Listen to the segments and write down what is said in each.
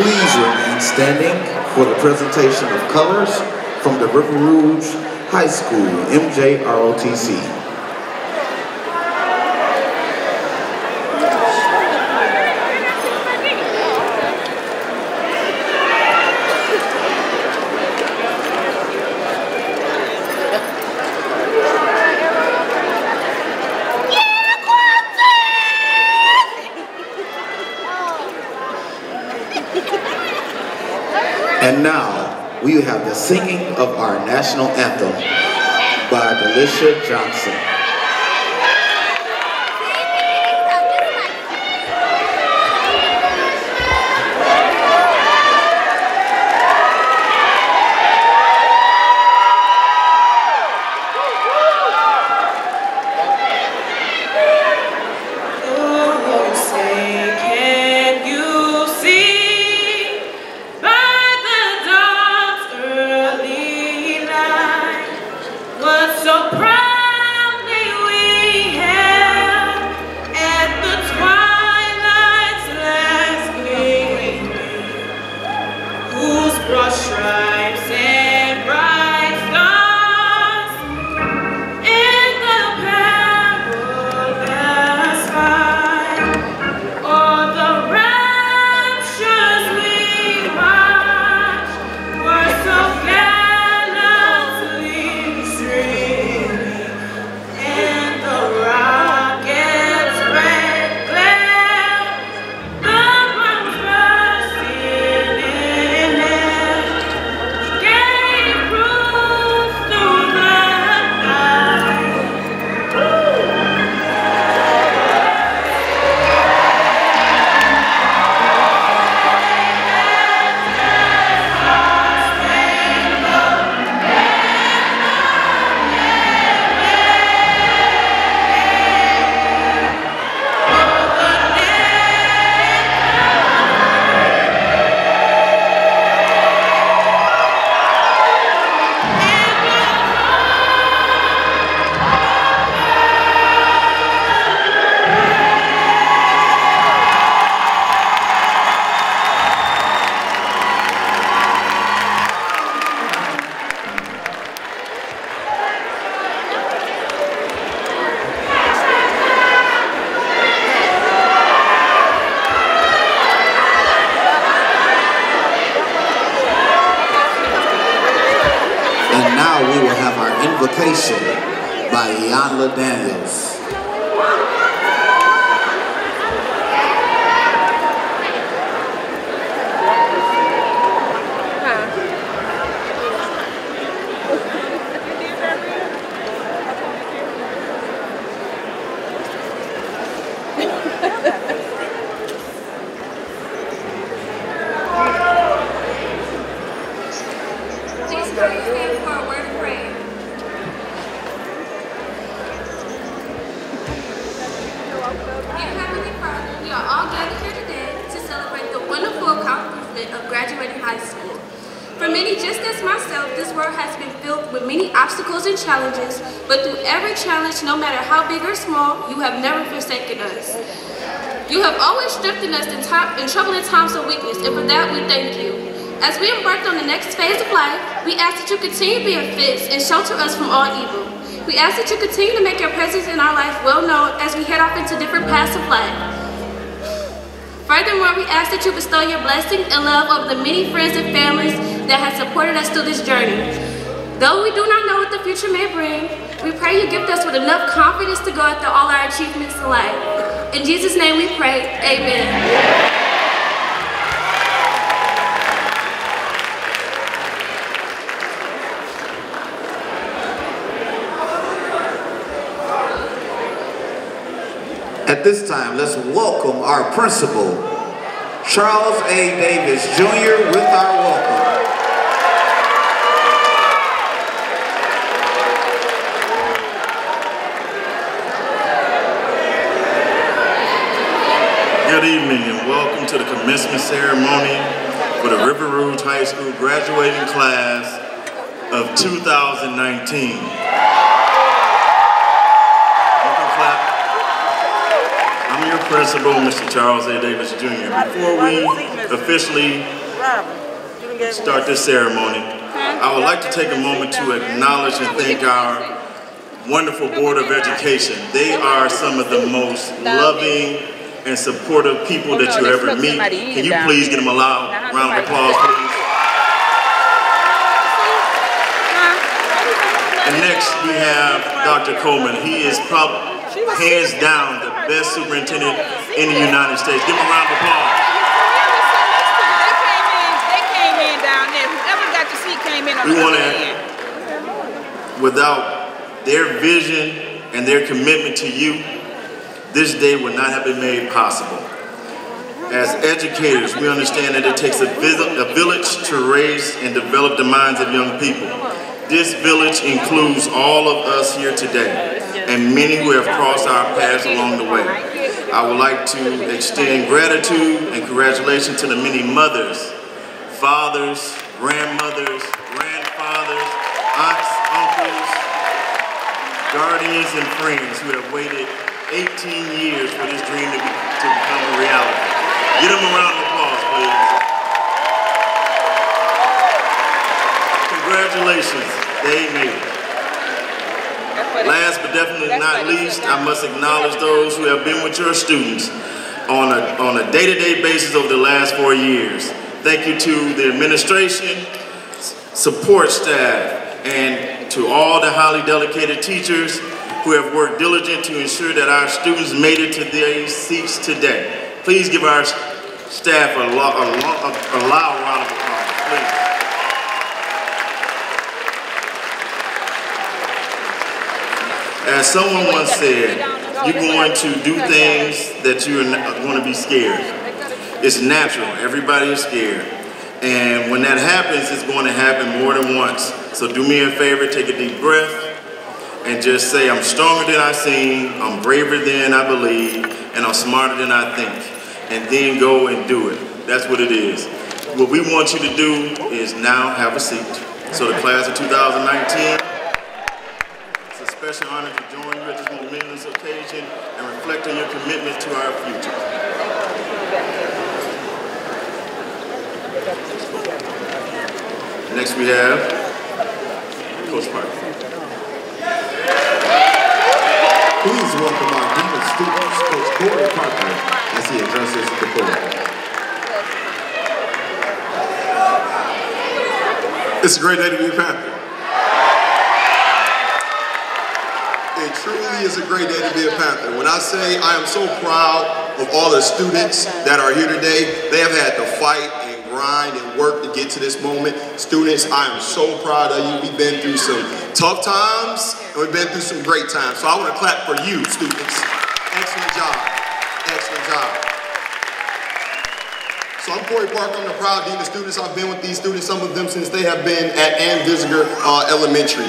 Please remain standing for the presentation of colors from the Rouge High School, MJROTC. And now, we have the singing of our national anthem by Alicia Johnson. We will have our invocation by Yanla Daniels. Of graduating high school. For many, just as myself, this world has been filled with many obstacles and challenges, but through every challenge, no matter how big or small, you have never forsaken us. You have always strengthened us in troubling times of weakness, and for that we thank you. As we embark on the next phase of life, we ask that you continue to be a fence and shelter us from all evil. We ask that you continue to make your presence in our life well known as we head off into different paths of life. Furthermore, we ask that you bestow your blessing and love over the many friends and families that have supported us through this journey. Though we do not know what the future may bring, we pray you gift us with enough confidence to go after all our achievements in life. In Jesus' name we pray, amen. At this time, let's welcome our principal, Charles A. Davis, Jr., with our welcome. Good evening and welcome to the commencement ceremony for the River Rouge High School graduating class of 2019. You can clap. I'm your principal, Mr. Charles A. Davis, Jr. Before we officially start this ceremony, I would like to take a moment to acknowledge and thank our wonderful Board of Education. They are some of the most loving and supportive people that you ever meet. Can you please give them a loud round of applause, please? And next we have Dr. Coleman. He is probably hands down the best superintendent in the United States. Give him a round of applause. They came in down there. Whoever got to see came in on the other end. Without their vision and their commitment to you, this day would not have been made possible. As educators, we understand that it takes a village to raise and develop the minds of young people. This village includes all of us here today and many who have crossed our paths along the way. I would like to extend gratitude and congratulations to the many mothers, fathers, grandmothers, grandfathers, aunts, uncles, guardians, and friends who have waited 18 years for this dream to become a reality. Give them a round of applause, please. Congratulations, they made it. Last but definitely not least, I must acknowledge those who have been with your students on a day-to-day basis over the last 4 years. Thank you to the administration, support staff, and to all the highly dedicated teachers who have worked diligent to ensure that our students made it to their seats today. Please give our staff a loud round of applause, please. As someone once said, you're going to do things that you're going to be scared. It's natural, everybody is scared. And when that happens, it's going to happen more than once. So do me a favor, take a deep breath, and just say, I'm stronger than I seem, I'm braver than I believe, and I'm smarter than I think. And then go and do it. That's what it is. What we want you to do is now have a seat. So the class of 2019, it's a special honor to join you at this momentous occasion and reflect on your commitment to our future. Next we have Coach Parker. Please welcome our Dean of Students, Coach Corey Parker, as he addresses the board. It's a great day to be a Panther. It truly is a great day to be a Panther. When I say I am so proud of all the students that are here today, they have had to fight and grind and work to get to this moment. Students, I am so proud of you. We've been through some tough times and we've been through some great times. So I want to clap for you, students. Excellent job. Excellent job. So I'm Corey Parker, I'm the proud dean of students. I've been with these students, some of them since they have been at Ebenezer Elementary.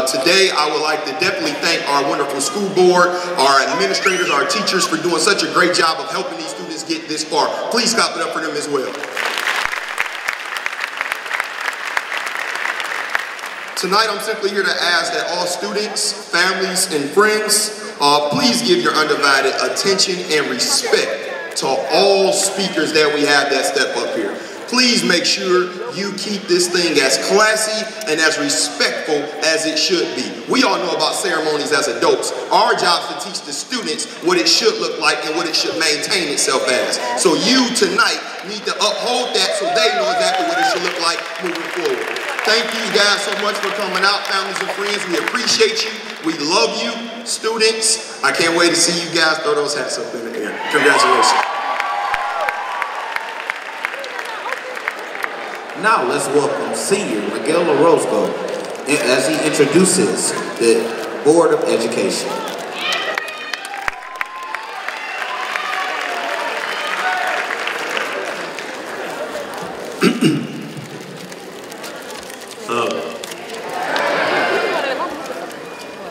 Today I would like to definitely thank our wonderful school board, our administrators, our teachers for doing such a great job of helping these students get this far. Please clap it up for them as well. Tonight I'm simply here to ask that all students, families, and friends, please give your undivided attention and respect to all speakers that we have that step up here. Please make sure you keep this thing as classy and as respectful as it should be. We all know about ceremonies as adults. Our job is to teach the students what it should look like and what it should maintain itself as. So you tonight need to uphold that so they know exactly what it should look like moving forward. Thank you guys so much for coming out, families and friends. We appreciate you. We love you, students. I can't wait to see you guys throw those hats up in the air. Congratulations. Now let's welcome Senior Miguel Orozco as he introduces the Board of Education.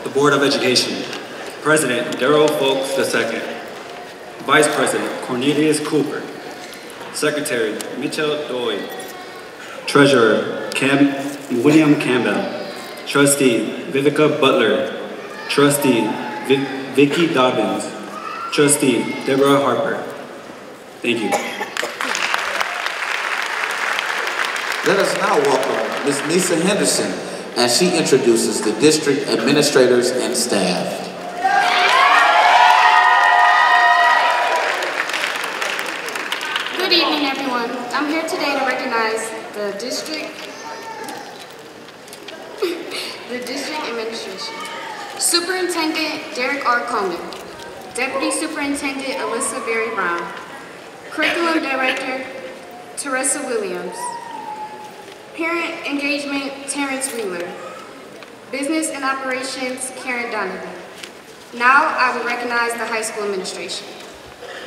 The Board of Education. President Darrell Folks II. Vice President Cornelius Cooper. Secretary Mitchell Doyle. Treasurer William Campbell. Trustee Vivica Butler. Trustee Vicky Dobbins. Trustee Deborah Harper. Thank you. Let us now welcome Ms. Nisa Henderson as she introduces the district administrators and staff. Good evening, everyone. I'm here today to recognize the district administration. Superintendent Derek R. Coleman, Deputy Superintendent Alyssa Berry Brown, Curriculum Director Teresa Williams, Parent Engagement Terrence Wheeler, Business and Operations Karen Donovan. Now I will recognize the high school administration.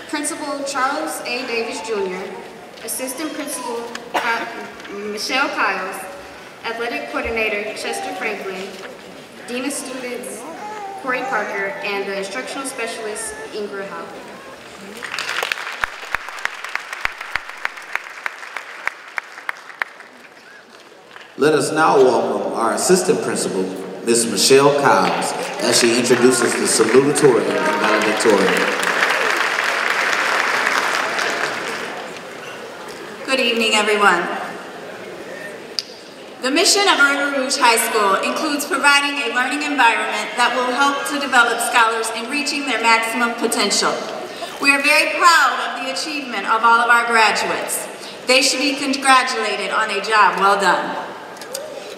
Principal Charles A. Davis Jr., Assistant Principal Michelle Kiles, Athletic Coordinator Chester Franklin, Dean of Students Corey Parker, and the Instructional Specialist Ingrid Howell. Let us now welcome our assistant principal, Ms. Michelle Kiles, as she introduces the salutatorian and valedictorian. Good evening, everyone. The mission of Rouge High School includes providing a learning environment that will help to develop scholars in reaching their maximum potential. We are very proud of the achievement of all of our graduates. They should be congratulated on a job well done.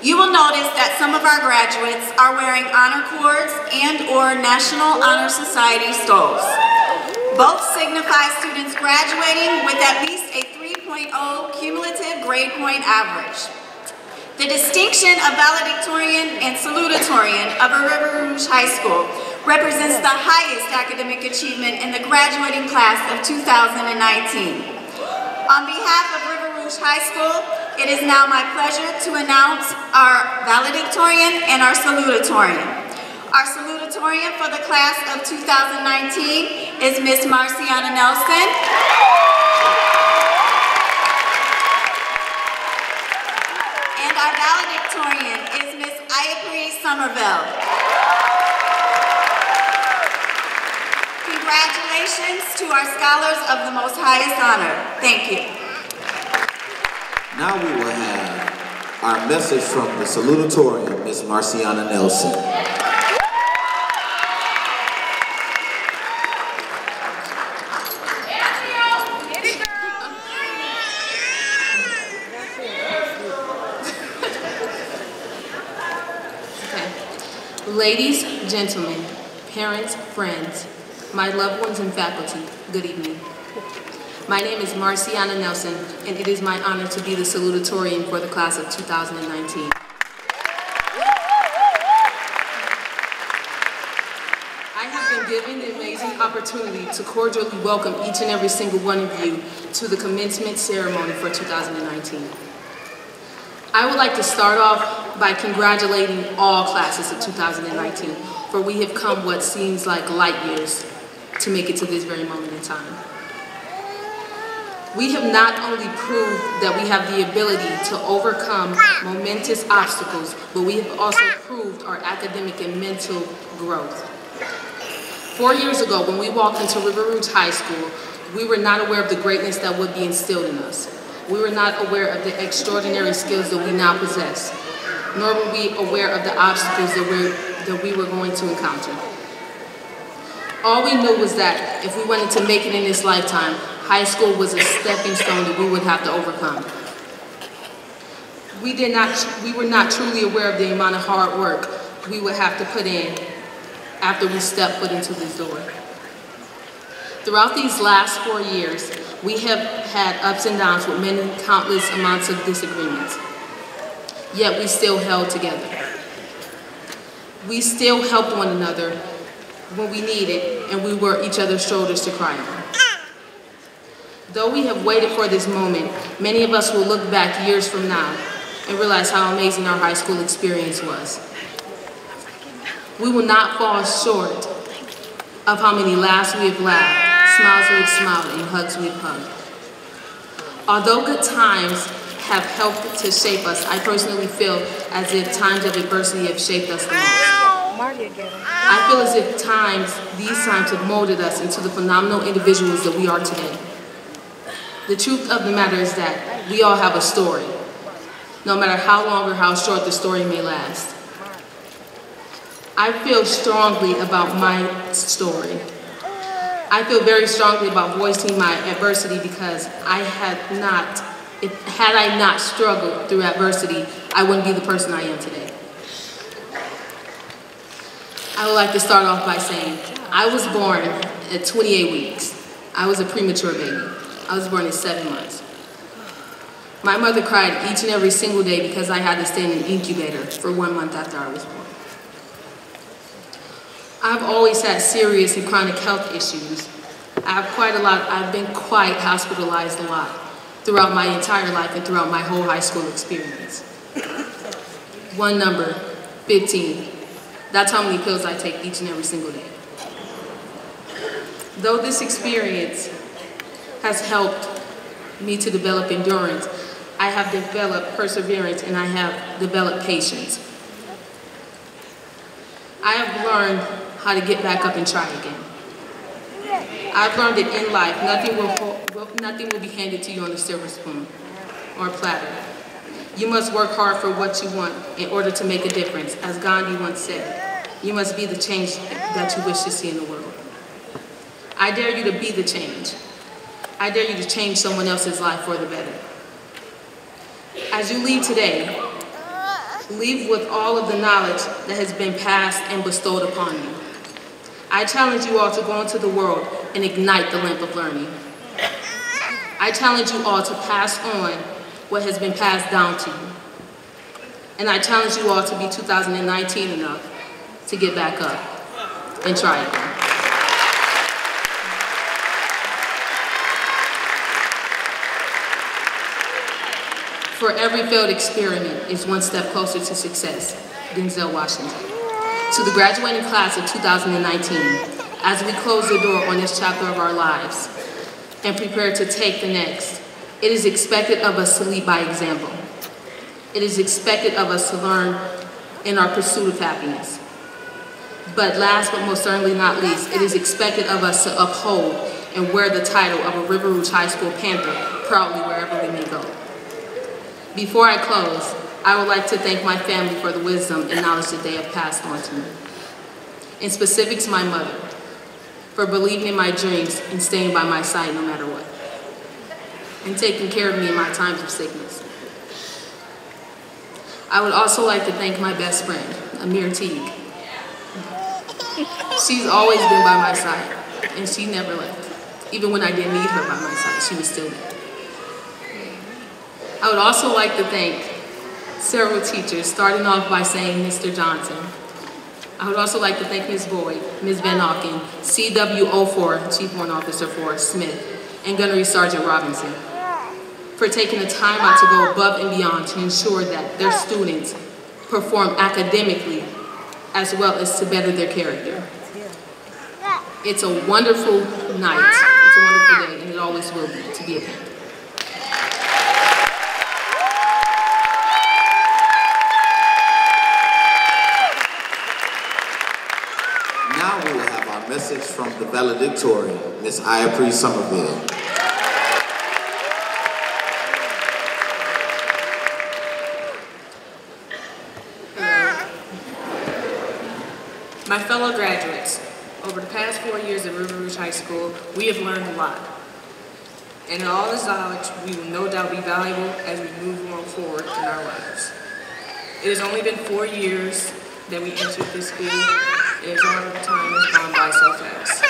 You will notice that some of our graduates are wearing honor cords and/or National Honor Society stoles. Both signify students graduating with at least a 3.0 cumulative grade point average. The distinction of valedictorian and salutatorian of Rouge High School represents the highest academic achievement in the graduating class of 2019. On behalf of Rouge High School, it is now my pleasure to announce our valedictorian and our salutatorian. Our salutatorian for the class of 2019 is Miss Marciana Nelson. And our valedictorian is Miss Ayapri Somerville. Congratulations to our scholars of the most highest honor. Thank you. Now we will have our message from the salutatorian, Ms. Marciana Nelson. Ladies, gentlemen, parents, friends, my loved ones and faculty, good evening. My name is Marciana Nelson, and it is my honor to be the salutatorian for the class of 2019. I have been given the amazing opportunity to cordially welcome each and every single one of you to the commencement ceremony for 2019. I would like to start off by congratulating all classes of 2019, for we have come what seems like light years to make it to this very moment in time. We have not only proved that we have the ability to overcome momentous obstacles, but we have also proved our academic and mental growth. 4 years ago, when we walked into Rouge High School, we were not aware of the greatness that would be instilled in us. We were not aware of the extraordinary skills that we now possess, nor were we aware of the obstacles that we were going to encounter. All we knew was that if we wanted to make it in this lifetime, high school was a stepping stone that we would have to overcome. We were not truly aware of the amount of hard work we would have to put in after we stepped foot into this door. Throughout these last 4 years, we have had ups and downs with many countless amounts of disagreements. Yet we still held together. We still helped one another when we needed, and we were each other's shoulders to cry on. Though we have waited for this moment, many of us will look back years from now and realize how amazing our high school experience was. We will not fall short of how many laughs we have laughed, smiles we have smiled, and hugs we have hugged. Although good times have helped to shape us, I personally feel as if times of adversity have shaped us the most. I feel as if these times have molded us into the phenomenal individuals that we are today. The truth of the matter is that we all have a story. no matter how long or how short the story may last. I feel strongly about my story. I feel very strongly about voicing my adversity because had I not struggled through adversity, I wouldn't be the person I am today. I would like to start off by saying, I was born at 28 weeks. I was a premature baby. I was born at 7 months. My mother cried each and every single day because I had to stay in an incubator for 1 month after I was born. I've always had serious and chronic health issues. I've been quite hospitalized a lot throughout my entire life and throughout my whole high school experience. One number, 15. That's how many pills I take each and every single day. Though this experience has helped me to develop endurance, I have developed perseverance and I have developed patience. I have learned how to get back up and try again. I've learned that in life, nothing will be handed to you on a silver spoon or a platter. You must work hard for what you want in order to make a difference. As Gandhi once said, you must be the change that you wish to see in the world. I dare you to be the change. I dare you to change someone else's life for the better. As you leave today, leave with all of the knowledge that has been passed and bestowed upon you. I challenge you all to go into the world and ignite the lamp of learning. I challenge you all to pass on what has been passed down to you. And I challenge you all to be 2019 enough to get back up and try again. For every failed experiment is one step closer to success. Denzel Washington. To the graduating class of 2019, as we close the door on this chapter of our lives and prepare to take the next, it is expected of us to lead by example. It is expected of us to learn in our pursuit of happiness. But last but most certainly not least, it is expected of us to uphold and wear the title of a River Rouge High School Panther proudly wherever we may go. Before I close, I would like to thank my family for the wisdom and knowledge that they have passed on to me. In specifics, my mother, for believing in my dreams and staying by my side no matter what, and taking care of me in my times of sickness. I would also like to thank my best friend, Amir Teague. She's always been by my side, and she never left. Even when I didn't need her by my side, she was still there. I would also like to thank several teachers, starting off by saying Mr. Johnson. I would also like to thank Ms. Boyd, Ms. Van Auken, CW04, Chief Warrant Officer Forrest Smith, and Gunnery Sergeant Robinson, for taking the time out to go above and beyond to ensure that their students perform academically as well as to better their character. It's a wonderful night, it's a wonderful day, and it always will be to be a Panther. Now we will have our message from the valedictorian, Ms. Iapri Somerville. My fellow graduates, over the past 4 years at River Rouge High School, we have learned a lot. And in all this knowledge, we will no doubt be valuable as we move on forward in our lives. It has only been 4 years that we entered this school. It is all the time has gone by so fast.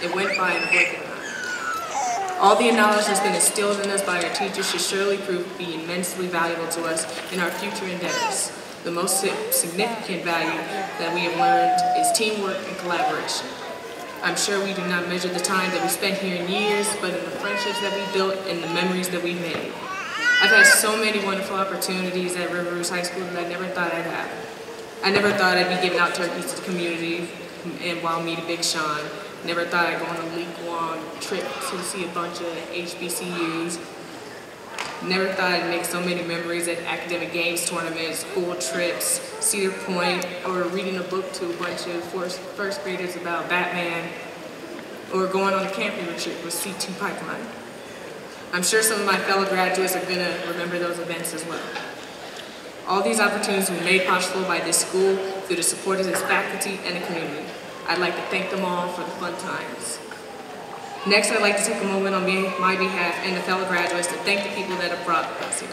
It went by in a blink of an eye. All the knowledge that's been instilled in us by our teachers should surely prove to be immensely valuable to us in our future endeavors. The most significant value that we have learned is teamwork and collaboration. I'm sure we do not measure the time that we spent here in years, but in the friendships that we built and the memories that we made. I've had so many wonderful opportunities at River Rouge High School that I never thought I'd have. I never thought I'd be giving out turkeys to the community and while meeting Big Sean. Never thought I'd go on a week-long trip to see a bunch of HBCUs. Never thought I'd make so many memories at academic games, tournaments, school trips, Cedar Point, or reading a book to a bunch of first graders about Batman, or going on a camping retreat with C2 Pipeline. I'm sure some of my fellow graduates are going to remember those events as well. All these opportunities were made possible by this school through the support of its faculty and the community. I'd like to thank them all for the fun times. Next, I'd like to take a moment on my behalf and the fellow graduates to thank the people that have brought us here.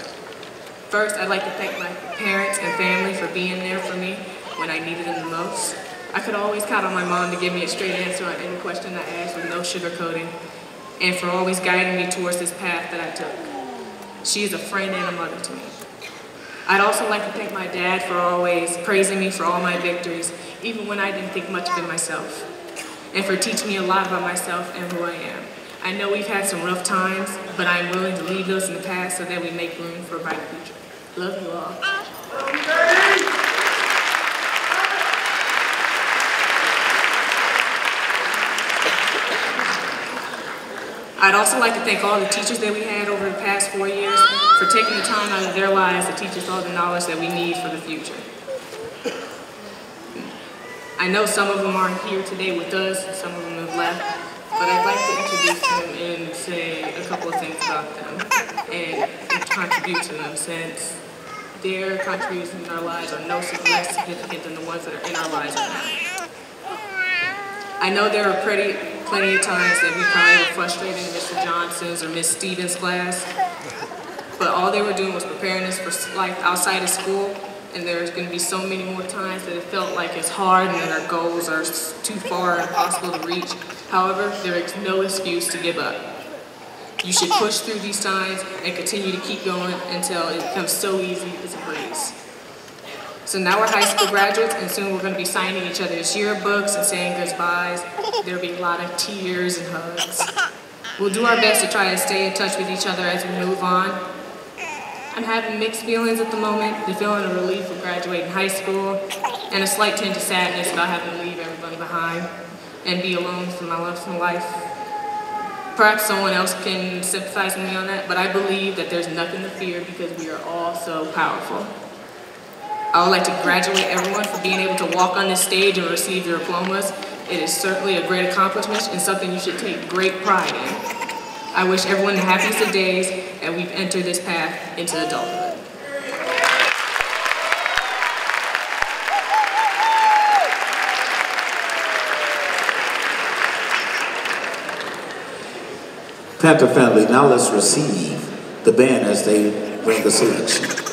First, I'd like to thank my parents and family for being there for me when I needed them the most. I could always count on my mom to give me a straight answer on any question I asked with no sugarcoating, and for always guiding me towards this path that I took. She is a friend and a mother to me. I'd also like to thank my dad for always praising me for all my victories, even when I didn't think much of it myself, and for teaching me a lot about myself and who I am. I know we've had some rough times, but I'm willing to leave those in the past so that we make room for a brighter future. Love you all. I'd also like to thank all the teachers that we had over the past 4 years for taking the time out of their lives to teach us all the knowledge that we need for the future. I know some of them aren't here today with us, some of them have left, but I'd like to introduce them and say a couple of things about them and contribute to them, since their contributions in our lives are no less significant than the ones that are in our lives right now. I know there are plenty of times that we probably were frustrated in Mr. Johnson's or Miss Stevens' class, but all they were doing was preparing us for life outside of school, and there's going to be so many more times that it felt like it's hard and that our goals are too far and impossible to reach. However, there is no excuse to give up. You should push through these times and continue to keep going until it becomes so easy it's a breeze. So now we're high school graduates, and soon we're going to be signing each other's yearbooks and saying goodbyes. There'll be a lot of tears and hugs. We'll do our best to try to stay in touch with each other as we move on. I'm having mixed feelings at the moment, the feeling of relief of graduating high school, and a slight tinge of sadness about having to leave everybody behind and be alone for my rest of my life. Perhaps someone else can sympathize with me on that, but I believe that there's nothing to fear because we are all so powerful. I would like to congratulate everyone for being able to walk on this stage and receive your diplomas. It is certainly a great accomplishment and something you should take great pride in. I wish everyone the happiest of days, and we've entered this path into adulthood. Panther family, now let's receive the band as they bring the selection.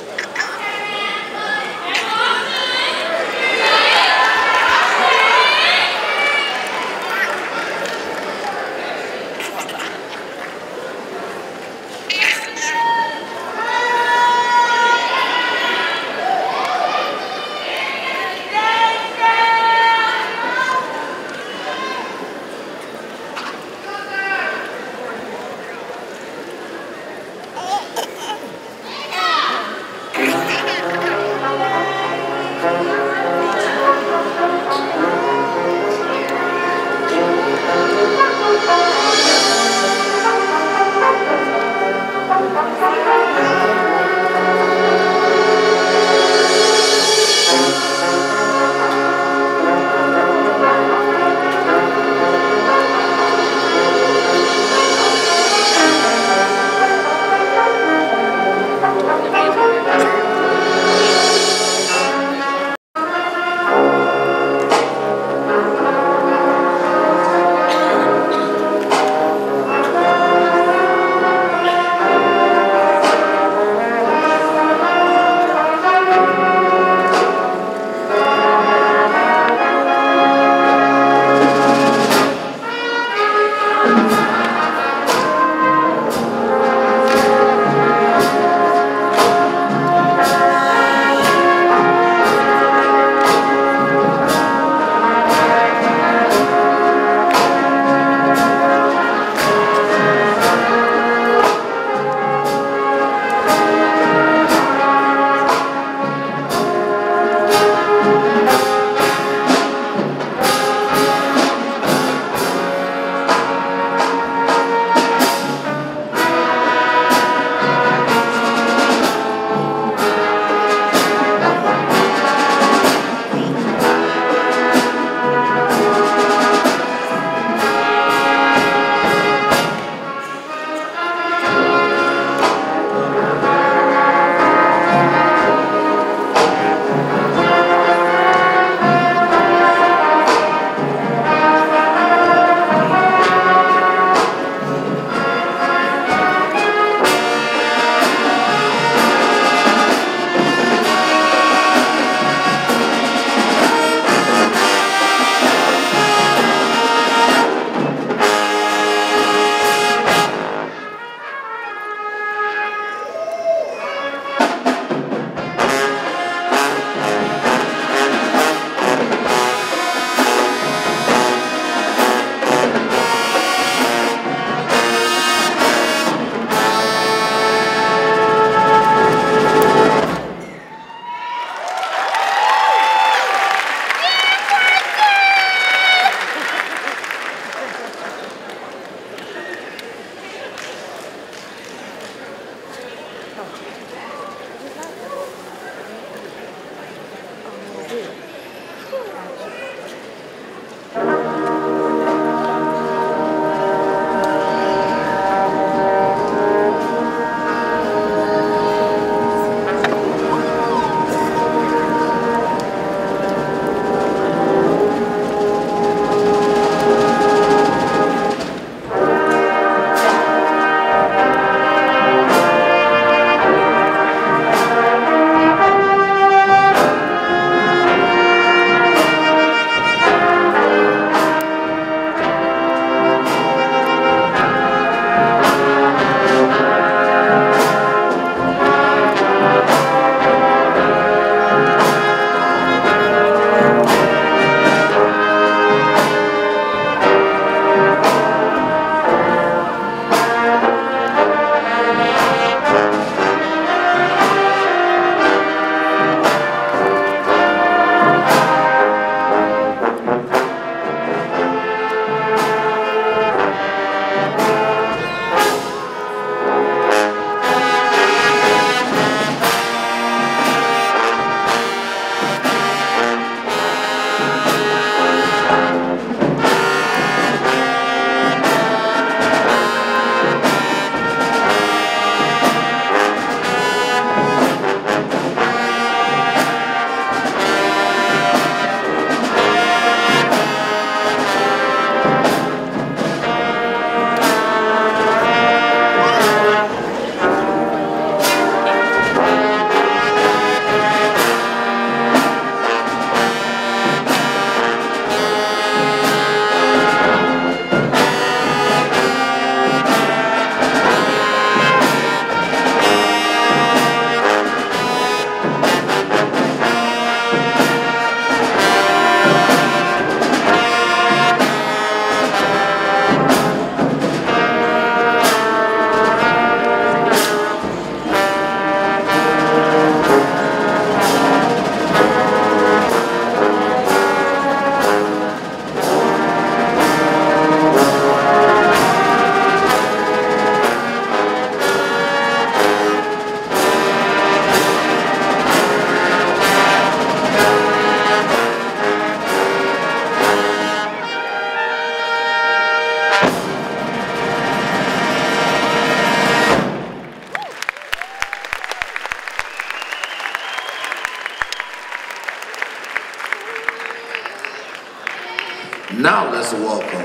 welcome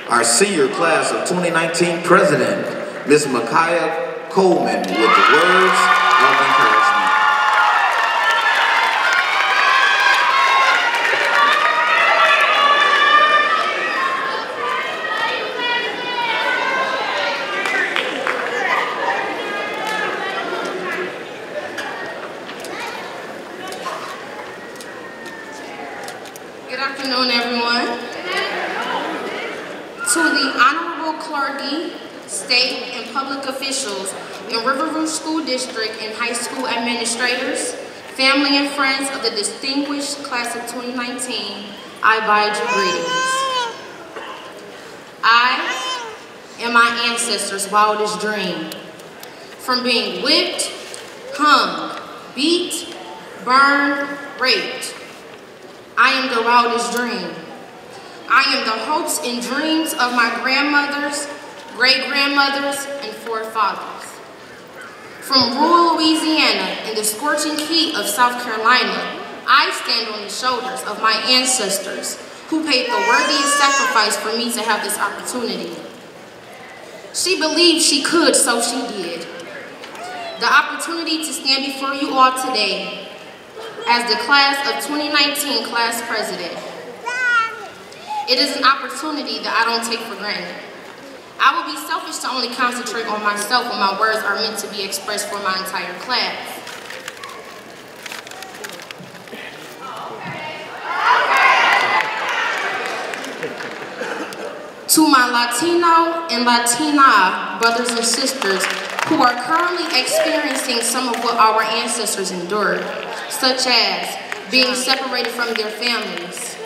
our senior class of 2019 president, Ms. Micaiah Coleman, with the words of encouragement. Good afternoon, everyone. To the honorable clergy, state, and public officials in River Rouge School District and high school administrators, family and friends of the distinguished class of 2019, I bid you greetings. I am my ancestors' wildest dream. From being whipped, hung, beat, burned, raped, I am the wildest dream. I am the hopes and dreams of my grandmothers, great-grandmothers, and forefathers. From rural Louisiana in the scorching heat of South Carolina, I stand on the shoulders of my ancestors who paid the worthiest sacrifice for me to have this opportunity. She believed she could, so she did. The opportunity to stand before you all today as the class of 2019 class president. It is an opportunity that I don't take for granted. I would be selfish to only concentrate on myself when my words are meant to be expressed for my entire class. To my Latino and Latina brothers and sisters who are currently experiencing some of what our ancestors endured, such as being separated from their families,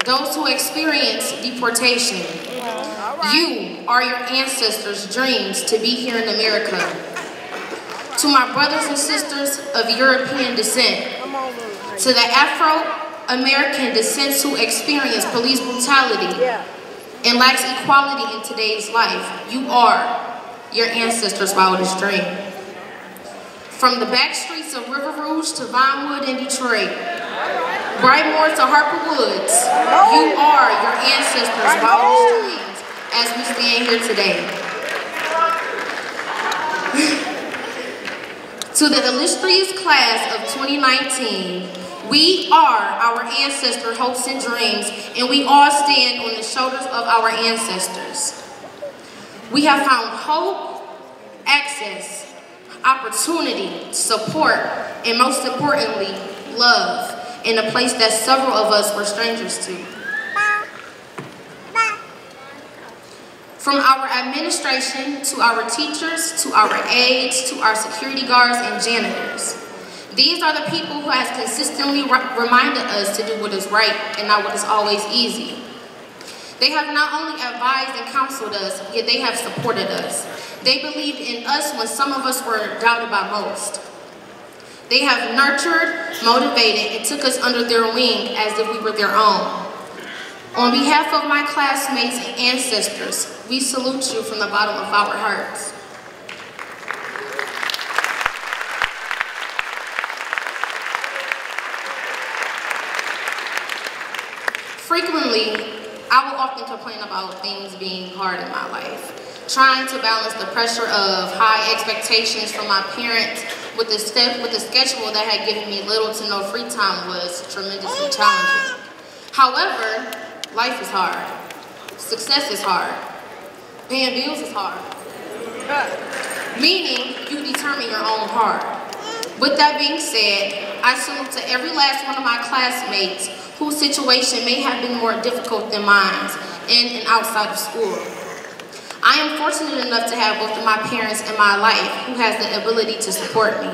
those who experience deportation. You are your ancestors' dreams to be here in America. To my brothers and sisters of European descent, to the Afro-American descents who experience police brutality and lacks equality in today's life, you are your ancestors' wildest dream. From the back streets of River Rouge to Vinewood and Detroit, Brightmoor to Harper Woods, you are your ancestors' wildest dreams as we stand here today. To the illustrious class of 2019, we are our ancestors' hopes and dreams, and we all stand on the shoulders of our ancestors. We have found hope, access, opportunity, support, and most importantly, love in a place that several of us were strangers to. From our administration, to our teachers, to our aides, to our security guards and janitors. These are the people who have consistently reminded us to do what is right and not what is always easy. They have not only advised and counseled us, yet they have supported us. They believed in us when some of us were doubted by most. They have nurtured, motivated, and took us under their wing as if we were their own. On behalf of my classmates and ancestors, we salute you from the bottom of our hearts. Frequently, I will often complain about things being hard in my life. Trying to balance the pressure of high expectations from my parents with the schedule that had given me little to no free time was tremendously challenging. However, life is hard. Success is hard. Paying bills is hard. Meaning, you determine your own hard. With that being said, I salute to every last one of my classmates whose situation may have been more difficult than mine in and outside of school. I am fortunate enough to have both of my parents in my life who has the ability to support me.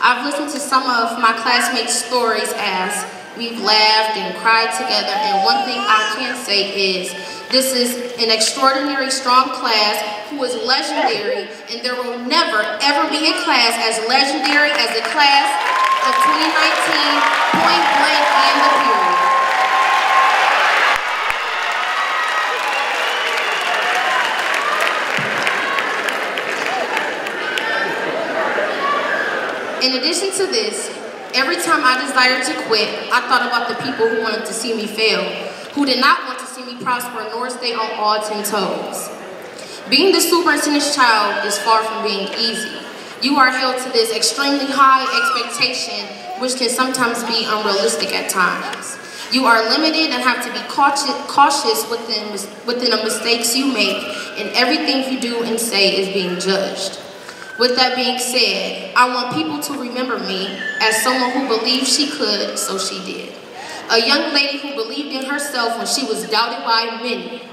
I've listened to some of my classmates' stories as we've laughed and cried together, and one thing I can say is this is an extraordinary, strong class who is legendary, and there will never, ever be a class as legendary as the class of 2019, point blank and the period. In addition to this, every time I desired to quit, I thought about the people who wanted to see me fail, who did not want to see me prosper nor stay on all 10 toes. Being the superintendent's child is far from being easy. You are held to this extremely high expectation, which can sometimes be unrealistic at times. You are limited and have to be cautious within the mistakes you make, and everything you do and say is being judged. With that being said, I want people to remember me as someone who believed she could, so she did. A young lady who believed in herself when she was doubted by many.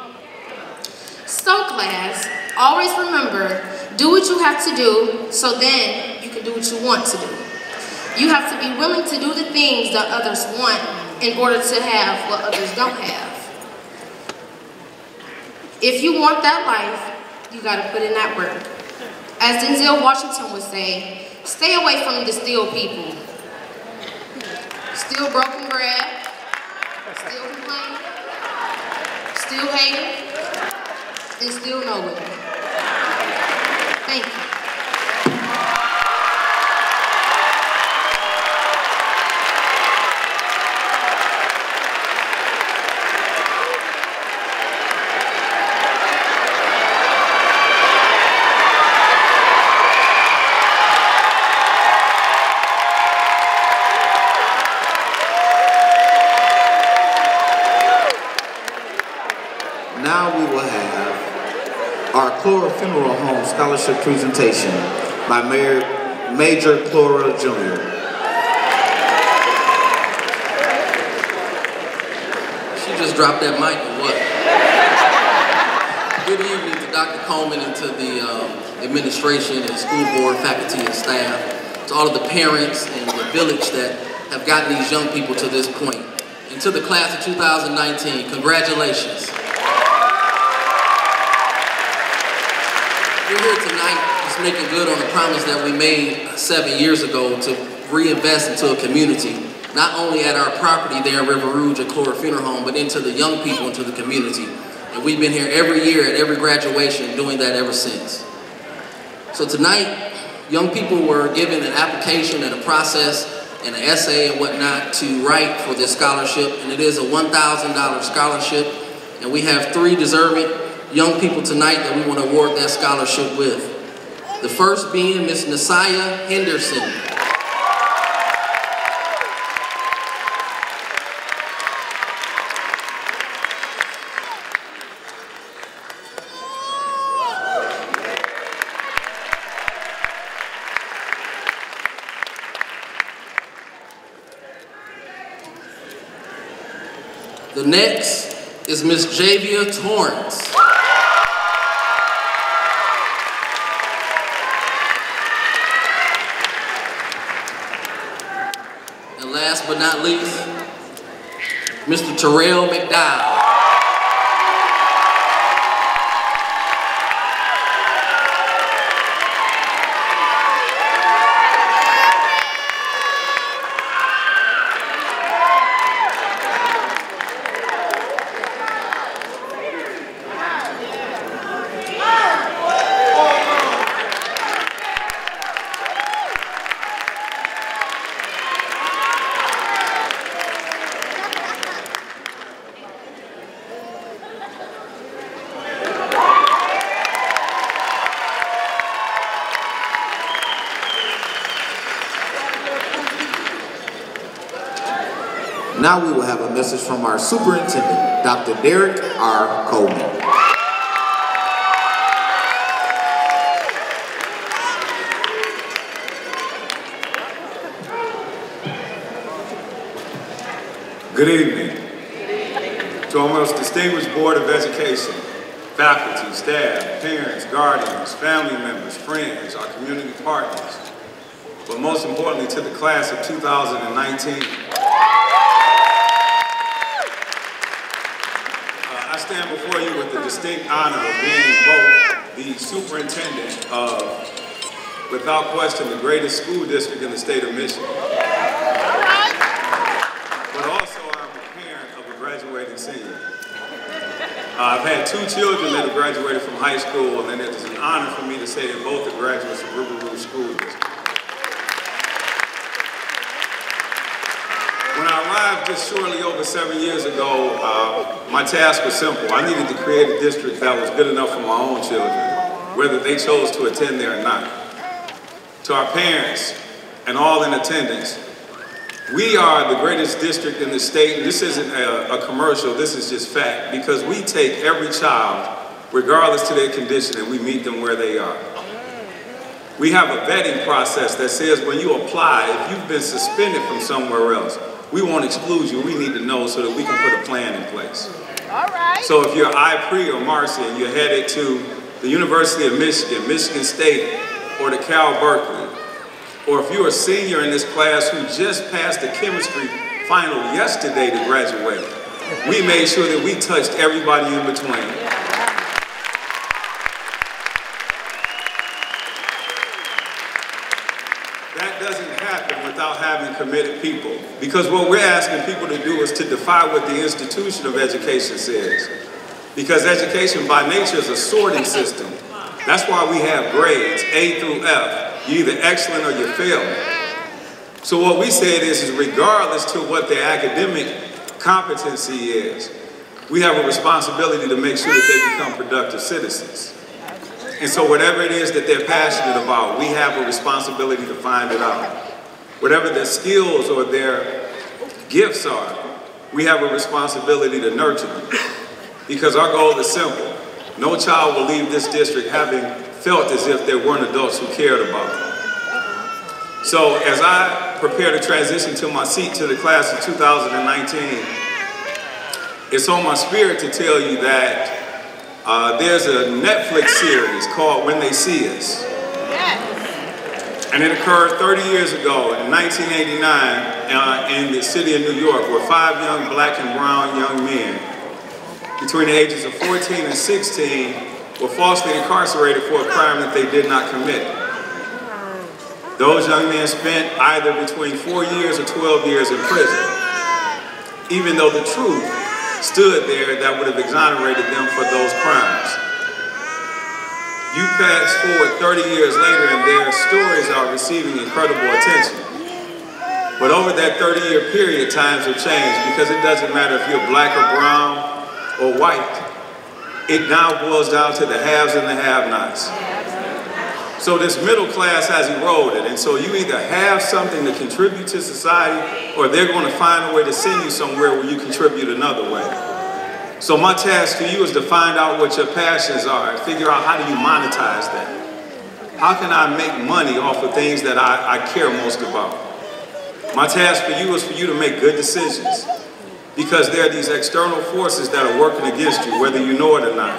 So class, always remember, do what you have to do so then you can do what you want to do. You have to be willing to do the things that others want in order to have what others don't have. If you want that life, you gotta put in that work. As Denzel Washington would say, stay away from the still people. Still broken bread, still complaining, still hating, and still nowhere. Thank you. Now we will have our Clora Funeral Home Scholarship Presentation by Major Clora Jr. She just dropped that mic or what? Good evening to Dr. Coleman and to the administration and school board, faculty and staff, to all of the parents and the village that have gotten these young people to this point. And to the class of 2019, congratulations. We're here tonight just making good on the promise that we made 7 years ago to reinvest into a community, not only at our property there in River Rouge at Clora Funeral Home, but into the young people, into the community. And we've been here every year at every graduation doing that ever since. So tonight, young people were given an application and a process and an essay and whatnot to write for this scholarship, and it is a $1,000 scholarship, and we have 3 deserving young people tonight that we want to award that scholarship with. The first being Miss Nasiah Henderson. The next is Miss Javia Torrance. And last but not least, Mr. Terrell McDowell. Now we will have a message from our superintendent, Dr. Derek R. Coleman. Good evening. To our most distinguished Board of Education, faculty, staff, parents, guardians, family members, friends, our community partners, but most importantly to the class of 2019. I stand before you with the distinct honor of being both the superintendent of, without question, the greatest school district in the state of Michigan. But also I'm a parent of a graduating senior. I've had 2 children that have graduated from high school, and it is an honor for me to say that both are graduates of River Rouge School District. When I arrived just shortly over 7 years ago, my task was simple. I needed to create a district that was good enough for my own children, whether they chose to attend there or not. To our parents and all in attendance, we are the greatest district in the state, and this isn't a commercial, this is just fact, because we take every child, regardless to their condition, and we meet them where they are. We have a vetting process that says when you apply, if you've been suspended from somewhere else, we won't exclude you. We need to know so that we can put a plan in place. All right. So if you're IPRE or Marcy and you're headed to the University of Michigan, Michigan State, or to Cal Berkeley, or if you're a senior in this class who just passed the chemistry final yesterday to graduate, we made sure that we touched everybody in between. That doesn't happen without having committed people. Because what we're asking people to do is to defy what the institution of education says. Because education by nature is a sorting system. That's why we have grades, A through F. You're either excellent or you're failing. So what we said is regardless to what their academic competency is, we have a responsibility to make sure that they become productive citizens. And so whatever it is that they're passionate about, we have a responsibility to find it out. Whatever their skills or their gifts are, we have a responsibility to nurture them. Because our goal is simple. No child will leave this district having felt as if there weren't adults who cared about them. So as I prepare to transition to my seat to the class of 2019, it's on my spirit to tell you that there's a Netflix series called When They See Us. And it occurred 30 years ago in 1989 in the city of New York, where 5 young black and brown young men between the ages of 14 and 16 were falsely incarcerated for a crime that they did not commit. Those young men spent either between 4 years or 12 years in prison, even though the truth stood there that would have exonerated them for those crimes. You fast forward 30 years later and their stories are receiving incredible attention. But over that 30-year period, times have changed, because it doesn't matter if you're black or brown or white. It now boils down to the haves and the have-nots. So this middle class has eroded, and so you either have something to contribute to society, or they're going to find a way to send you somewhere where you contribute another way. So my task to you is to find out what your passions are and figure out how do you monetize that. How can I make money off of things that I care most about? My task for you is for you to make good decisions, because there are these external forces that are working against you, whether you know it or not.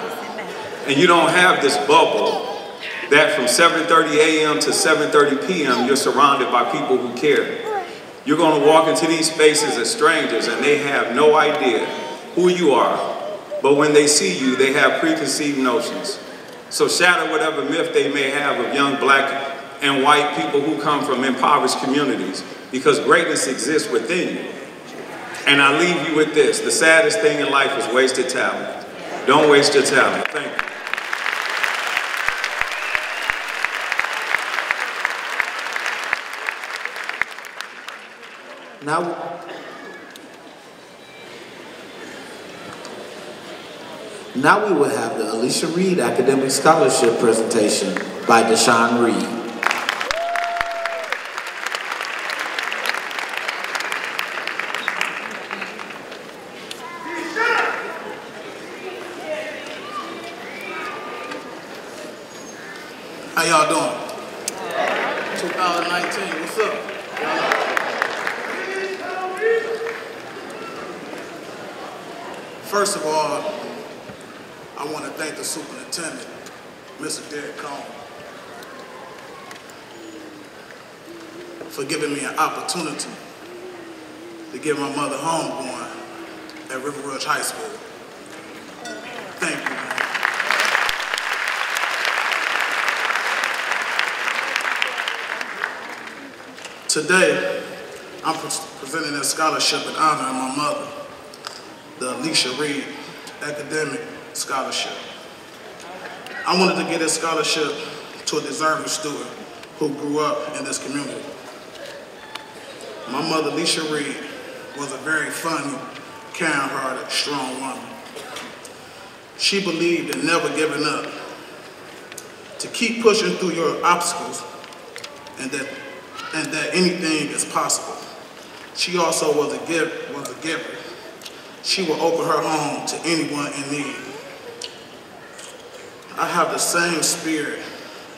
And you don't have this bubble that from 7:30 a.m. to 7:30 p.m. you're surrounded by people who care. You're going to walk into these spaces as strangers and they have no idea who you are. But when they see you, they have preconceived notions. So shatter whatever myth they may have of young black and white people who come from impoverished communities, because greatness exists within you. And I leave you with this: the saddest thing in life is wasted talent. Don't waste your talent. Thank you. Now we will have the Alicia Reed Academic Scholarship presentation by Deshaun Reed. How y'all doing? 2019, what's up? First of all, I want to thank the superintendent, Mr. Derek Cohn, for giving me an opportunity to get my mother homeborn at River Rouge High School. Thank you, man. Today, I'm presenting a scholarship in honor of my mother, the Alicia Reed Academic Scholarship. I wanted to get this scholarship to a deserving student who grew up in this community. My mother, Alicia Reed, was a very funny, kind-hearted, strong woman. She believed in never giving up, to keep pushing through your obstacles, and that anything is possible. She also was a giver. She would open her home to anyone in need. I have the same spirit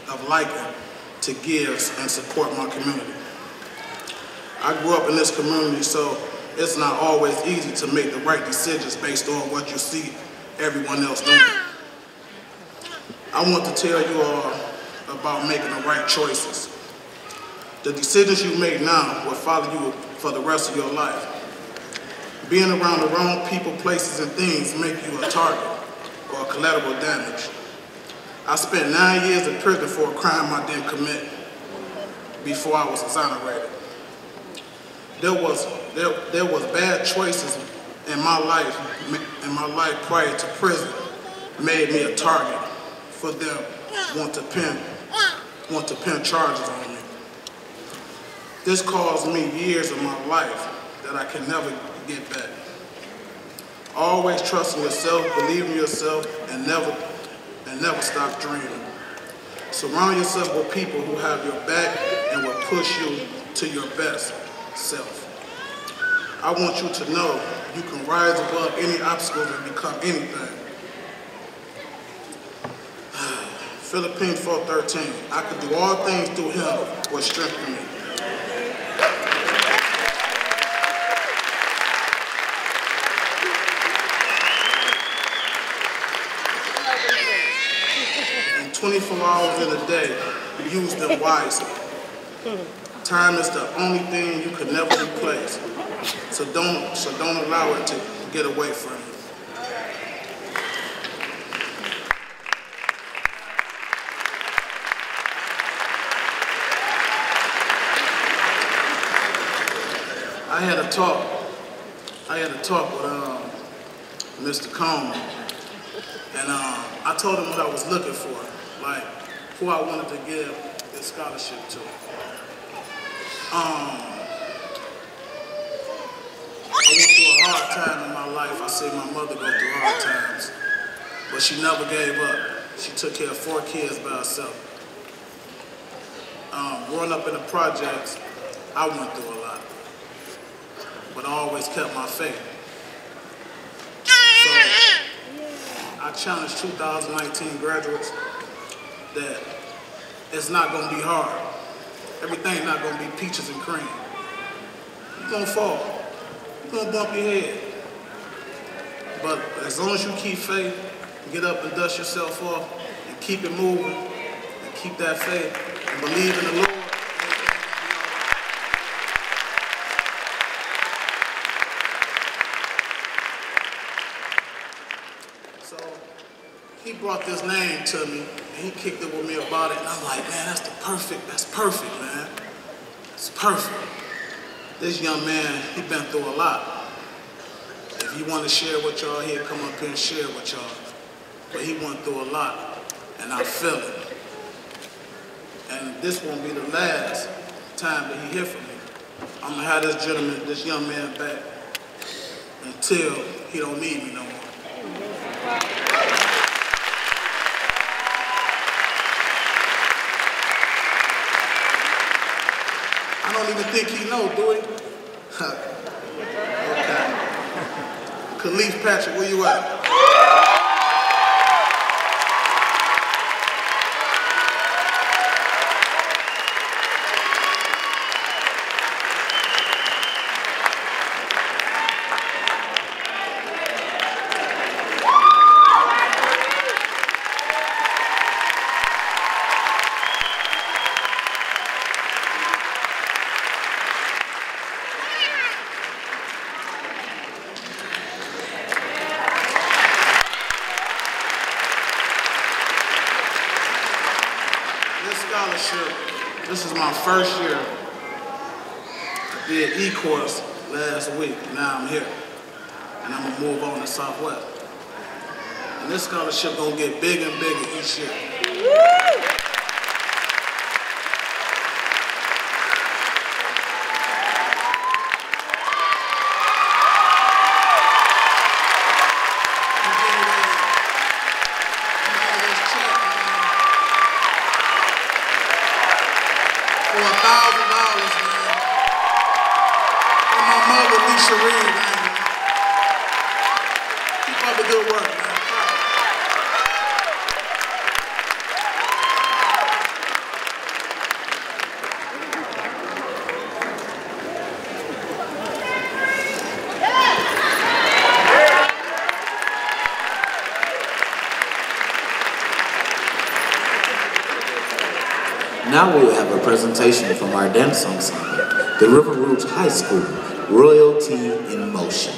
of liking to give and support my community. I grew up in this community, so it's not always easy to make the right decisions based on what you see everyone else doing. I want to tell you all about making the right choices. The decisions you make now will follow you for the rest of your life. Being around the wrong people, places, and things make you a target or collateral damage. I spent 9 years in prison for a crime I didn't commit before I was exonerated. There was bad choices in my life prior to prison made me a target for them want to pin charges on me. This caused me years of my life that I can never get back. Always trust in yourself, believe in yourself, and never stop dreaming. Surround yourself with people who have your back and will push you to your best self. I want you to know you can rise above any obstacles and become anything. Philippines 4:13, I can do all things through him which strengthens me. And 24 hours in a day, use them wisely. Time is the only thing you could never replace, so don't allow it to get away from you. I had a talk with Mr. Coleman, and I told him what I was looking for, like who I wanted to give this scholarship to. I went through a hard time in my life. I seen my mother go through hard times, but she never gave up. She took care of 4 kids by herself. Growing up in the projects, I went through a lot, but I always kept my faith. So I challenge 2019 graduates that it's not going to be hard. Everything's not going to be peaches and cream. You're going to fall. You're going to bump your head. But as long as you keep faith, get up and dust yourself off, and keep it moving, and keep that faith, and believe in the Lord. So he brought this name to me, and he kicked it with me about it, and I'm like, man, that's perfect, man. It's perfect. This young man, he been through a lot. If you want to share with y'all, he'll come up here and share with y'all. But he went through a lot, and I feel it. And this won't be the last time that he hear from me. I'm gonna have this young man back until he don't need me no more. I don't even think he know, do he? Okay. Khalif Patrick, where you at? This is my first year. I did E-course last week. Now I'm here. And I'm gonna move on to Southwest. And this scholarship gonna get bigger and bigger each year. man. And my mother, Alicia Reed, man. Keep up the good work, man. Now we will have a presentation from our dance ensemble, the River Rouge High School, Royalty in Motion.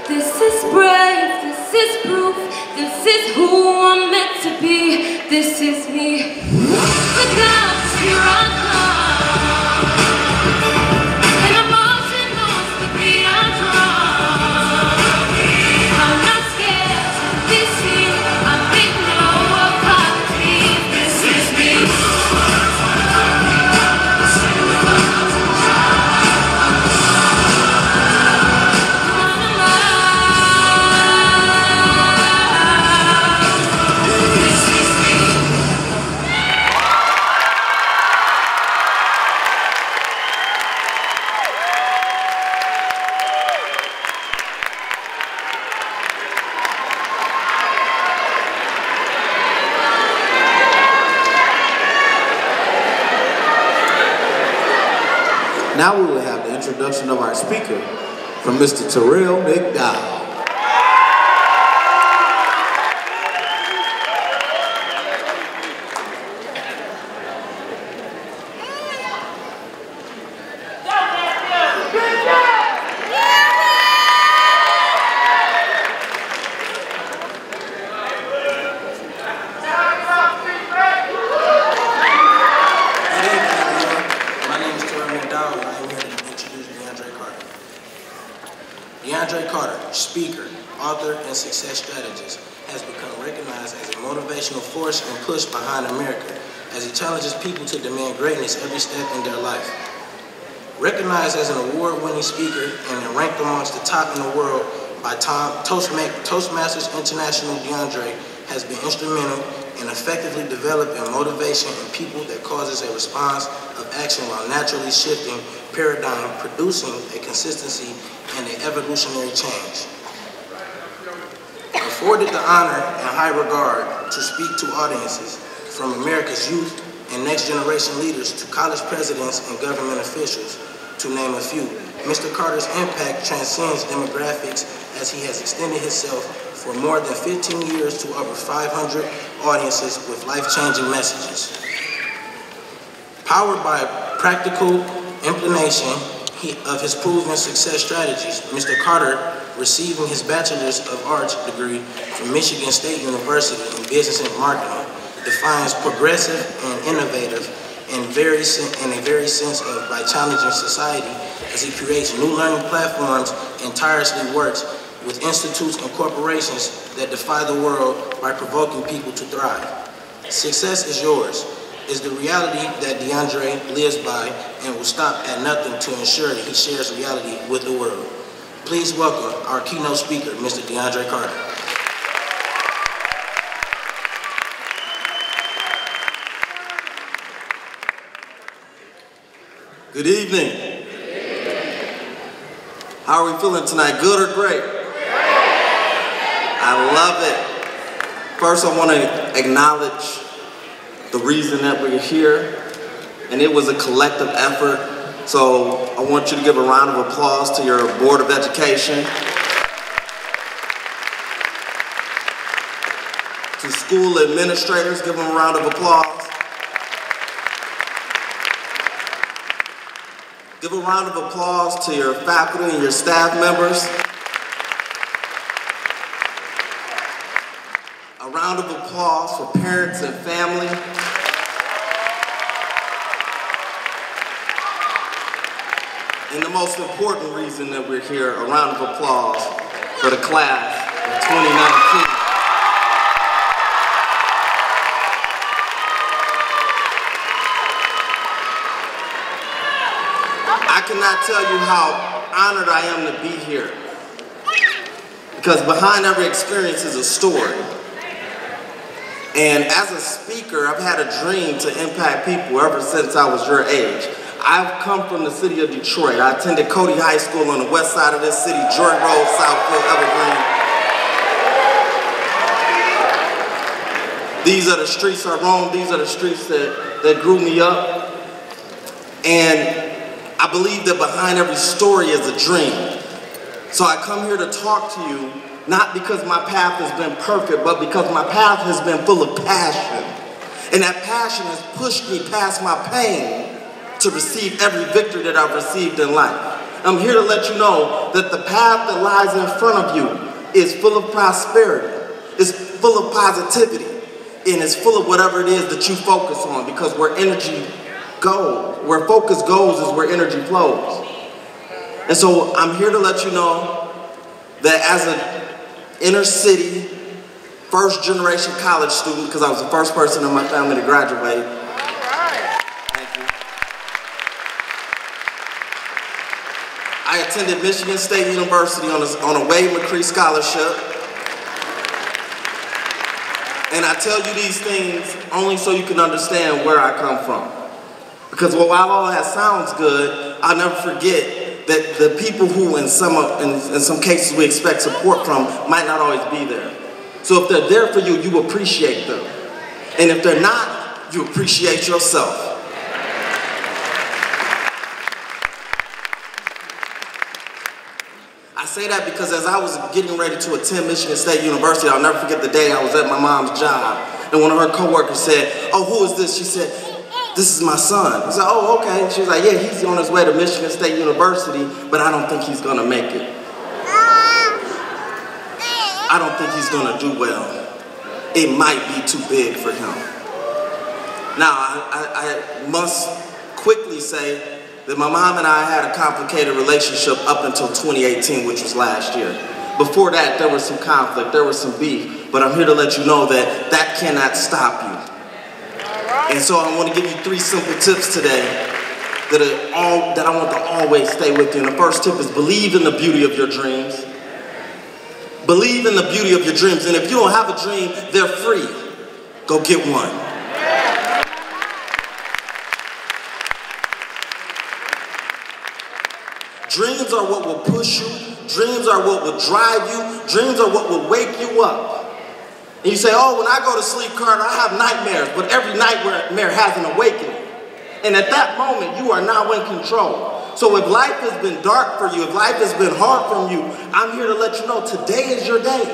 This is brave, this is proof, this is who I'm meant to be, this is me. Without here I come, and emotion knows the beat I drum. I'm not scared to be seen, I think no apology, this is me. now we will have the introduction of our speaker from Mr. Terrell McDowell. Speaker, author, and success strategist, has become recognized as a motivational force and push behind America as he challenges people to demand greatness every step in their life. Recognized as an award-winning speaker and ranked amongst the top in the world by Toastmasters International, DeAndre has been instrumental in effectively developing motivation in people that causes a response of action while naturally shifting paradigm, producing a consistency and an evolutionary change. Afforded the honor and high regard to speak to audiences from America's youth and next generation leaders to college presidents and government officials, to name a few. Mr. Carter's impact transcends demographics as he has extended himself for more than 15 years to over 500 audiences with life-changing messages. Powered by practical implementation of his proven success strategies, Mr. Carter, receiving his Bachelor's of Arts degree from Michigan State University in Business and Marketing, defines progressive and innovative in a very sense of by challenging society as he creates new learning platforms and tirelessly works with institutes and corporations that defy the world by provoking people to thrive. Success is yours, is the reality that DeAndre lives by and will stop at nothing to ensure that he shares reality with the world. Please welcome our keynote speaker, Mr. DeAndre Carter. Good evening. How are we feeling tonight? Good or great? I love it. First, I want to acknowledge the reason that we're here, and it was a collective effort. So I want you to give a round of applause to your Board of Education, to school administrators, give them a round of applause. Give a round of applause to your faculty and your staff members. A round of applause for parents and family. And the most important reason that we're here, a round of applause for the class of 2019. I cannot tell you how honored I am to be here, because behind every experience is a story. And as a speaker, I've had a dream to impact people ever since I was your age. I've come from the city of Detroit. I attended Cody High School on the west side of this city, Jordan Road, Southfield, Evergreen. These are the streets I roam. These are the streets that grew me up. And I believe that behind every story is a dream. So I come here to talk to you, not because my path has been perfect, but because my path has been full of passion. And that passion has pushed me past my pain to receive every victory that I've received in life. I'm here to let you know that the path that lies in front of you is full of prosperity, is full of positivity, and is full of whatever it is that you focus on, because where energy goes, where focus goes is where energy flows. And so I'm here to let you know that as an inner city, first generation college student, because I was the first person in my family to graduate. Thank you. I attended Michigan State University on a Wade McCree scholarship. And I tell you these things only so you can understand where I come from. Because while all that sounds good, I'll never forget that the people who in some cases we expect support from might not always be there. So if they're there for you, you appreciate them. And if they're not, you appreciate yourself. say that because as I was getting ready to attend Michigan State University, I'll never forget the day I was at my mom's job, and one of her coworkers said, "Oh, who is this?" She said, "This is my son." I said, "Oh, okay." She was like, "Yeah, he's on his way to Michigan State University, but I don't think he's gonna make it. I don't think he's gonna do well. It might be too big for him." Now, I must quickly say that my mom and I had a complicated relationship up until 2018, which was last year. Before that, there was some conflict, there was some beef, but I'm here to let you know that that cannot stop you. And so I want to give you 3 simple tips today that I want to always stay with you. And the first tip is believe in the beauty of your dreams. Believe in the beauty of your dreams. And if you don't have a dream, they're free. Go get one. Dreams are what will push you. Dreams are what will drive you. Dreams are what will wake you up. And you say, "Oh, when I go to sleep, Carter, I have nightmares." But every nightmare has an awakening. And at that moment, you are now in control. So if life has been dark for you, if life has been hard for you, I'm here to let you know today is your day.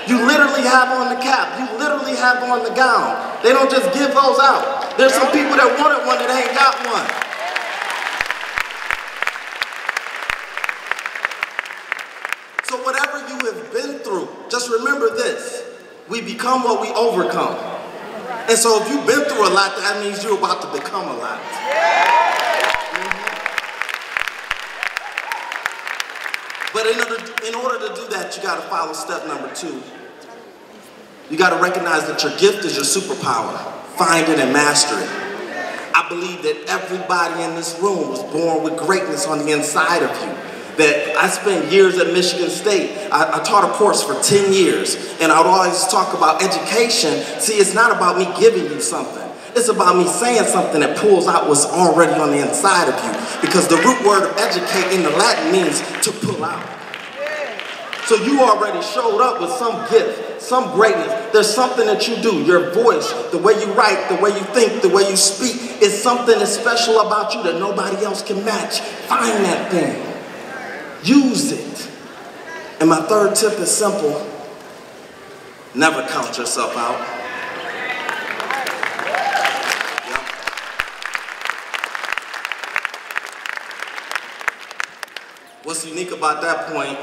You literally have on the cap. You literally have on the gown. They don't just give those out. There's some people that wanted one that ain't got one. So whatever you have been through, just remember this. We become what we overcome. And so if you've been through a lot, that means you're about to become a lot. But in order to do that, you got to follow step number 2. You got to recognize that your gift is your superpower. Find it and master it. I believe that everybody in this room was born with greatness on the inside of you. That I spent years at Michigan State. I taught a course for 10 years, and I would always talk about education. See, it's not about me giving you something. It's about me saying something that pulls out what's already on the inside of you. Because the root word of educate in the Latin means to pull out. So you already showed up with some gift, some greatness. There's something that you do. Your voice, the way you write, the way you think, the way you speak, is something that's special about you that nobody else can match. Find that thing. Use it. And my 3rd tip is simple. Never count yourself out. Yep. What's unique about that point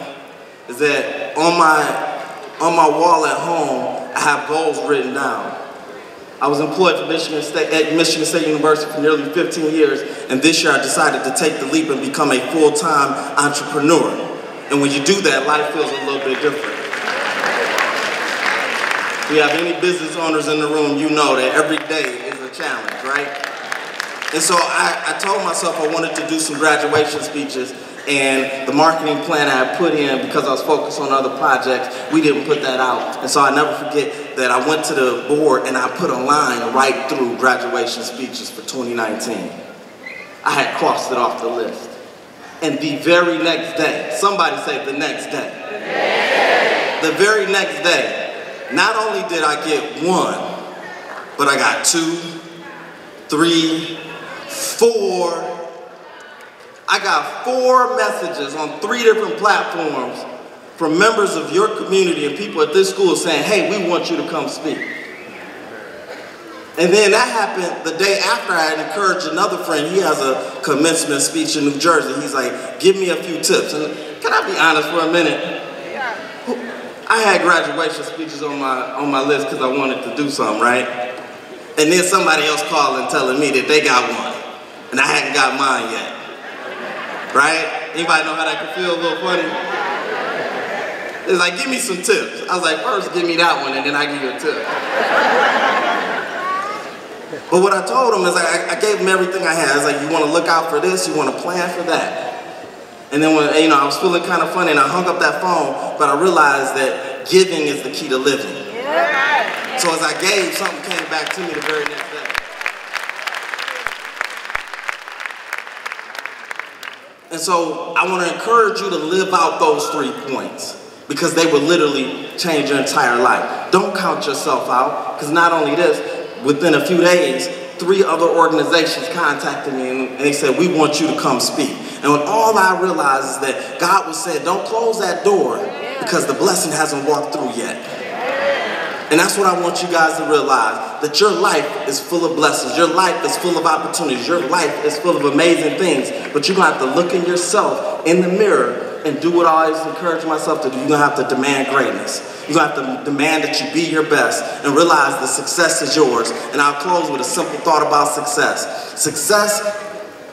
is that on my wall at home, I have goals written down. I was employed for Michigan State University for nearly 15 years, and this year I decided to take the leap and become a full-time entrepreneur. And when you do that, life feels a little bit different. If we have any business owners in the room, you know that every day is a challenge, right? And so I told myself I wanted to do some graduation speeches, and the marketing plan I had put in, because I was focused on other projects, we didn't put that out. And so I never forget that I went to the board and I put a line right through graduation speeches for 2019. I had crossed it off the list. And the very next day, somebody say the next day. The very next day, not only did I get 1, but I got 2, 3, 4. I got 4 messages on 3 different platforms from members of your community and people at this school saying, "Hey, we want you to come speak." And then that happened the day after I had encouraged another friend. He has a commencement speech in New Jersey. He's like, "Give me a few tips." And can I be honest for a minute? I had graduation speeches on my list because I wanted to do something, right? And then somebody else calling telling me that they got one, and I hadn't got mine yet. Right? Anybody know how that could feel a little funny? It's like, give me some tips. I was like, first give me that one and then I give you a tip. But what I told him is I gave him everything I had. I was like, you want to look out for this, you want to plan for that. And then when I was feeling kind of funny and I hung up that phone, but I realized that giving is the key to living. Yeah. So as I gave, something came back to me the very next day. And so I want to encourage you to live out those 3 points because they will literally change your entire life. Don't count yourself out, because not only this, within a few days, 3 other organizations contacted me and they said, "We want you to come speak." And when all I realized is that God was saying, don't close that door because the blessing hasn't walked through yet. And that's what I want you guys to realize, that your life is full of blessings. Your life is full of opportunities. Your life is full of amazing things. But you're going to have to look in yourself in the mirror and do what I always encourage myself to do. You're going to have to demand greatness. You're going to have to demand that you be your best and realize the success is yours. And I'll close with a simple thought about success. Success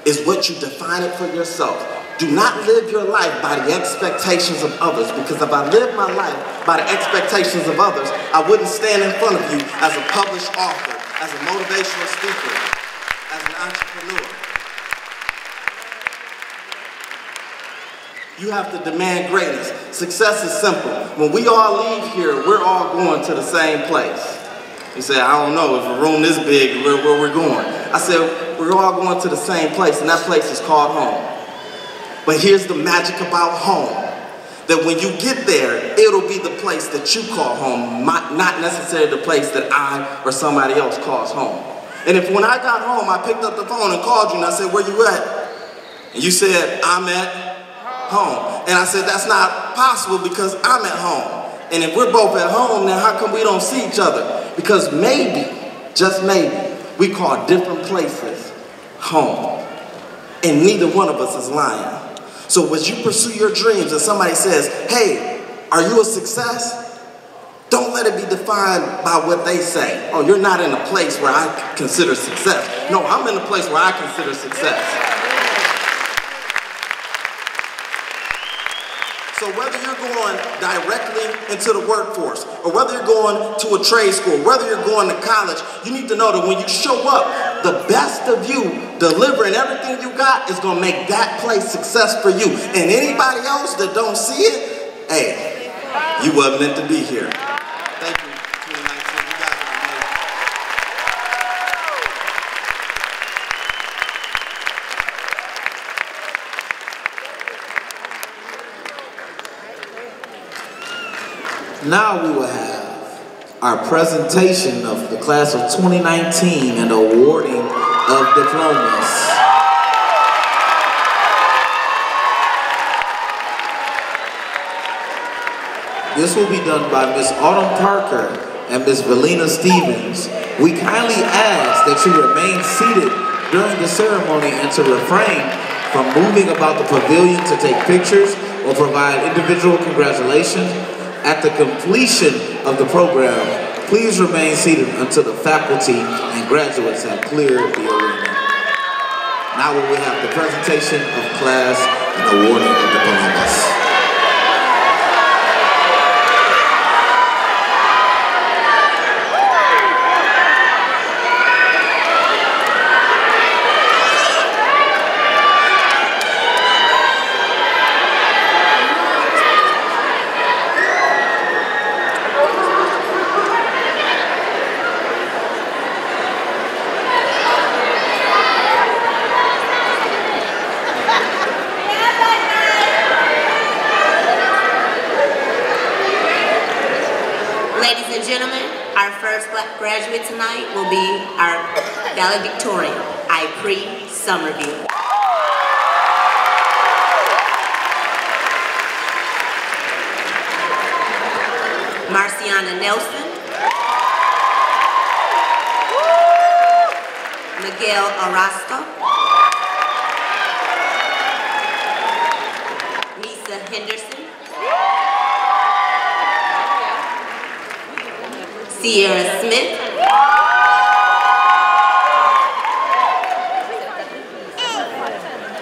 is what you define it for yourself. Do not live your life by the expectations of others, because if I lived my life by the expectations of others, I wouldn't stand in front of you as a published author, as a motivational speaker, as an entrepreneur. You have to demand greatness. Success is simple. When we all leave here, we're all going to the same place. You say, I don't know, if a room this big, where we're going. I said, we're all going to the same place, and that place is called home. But here's the magic about home, that when you get there, it'll be the place that you call home, not necessarily the place that I or somebody else calls home. And if when I got home, I picked up the phone and called you and I said, where you at? And you said, I'm at home. And I said, that's not possible because I'm at home. And if we're both at home, then how come we don't see each other? Because maybe, just maybe, we call different places home. And neither one of us is lying. So as you pursue your dreams and somebody says, hey, are you a success? Don't let it be defined by what they say. Oh, you're not in a place where I consider success. No, I'm in a place where I consider success. So whether you're going directly into the workforce, or whether you're going to a trade school, whether you're going to college, you need to know that when you show up, the best of you delivering everything you got is going to make that place success for you. And anybody else that don't see it, hey, you wasn't meant to be here. Thank you. 2019, you guys are amazing. Now we will have our presentation of the class of 2019 and awarding of diplomas. This will be done by Miss Autumn Parker and Miss Valina Stevens. We kindly ask that you remain seated during the ceremony and to refrain from moving about the pavilion to take pictures or provide individual congratulations. At the completion of the program, please remain seated until the faculty and graduates have cleared the arena. Now we will have the presentation of class and awarding of diplomas. Ladies and gentlemen, our first graduate tonight will be our valedictorian, Ipre Somerville. Marciana Nelson. Miguel Orozco. Misa Henderson. Sierra Smith.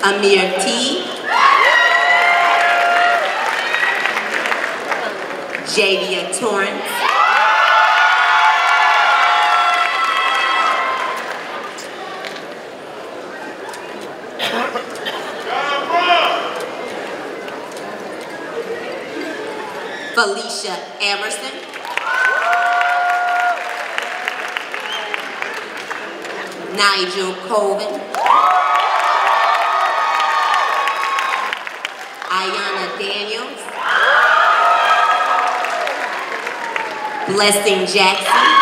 Amir T. Jadia Torrance. Felicia Emerson. Nigel Colvin. Ayana Daniels. Blessing Jackson.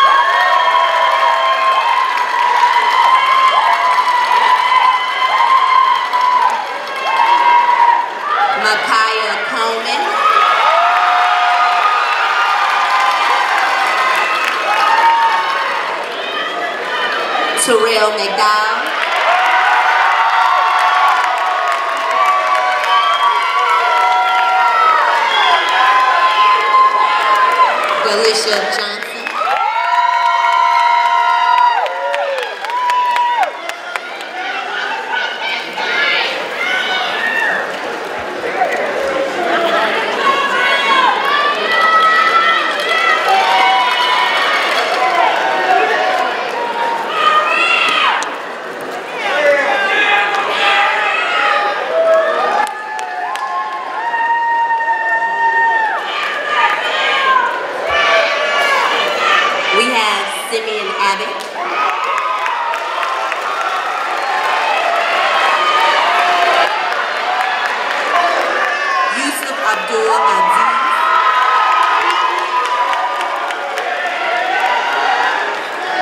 Terrell McDowell, Delisha Johnson,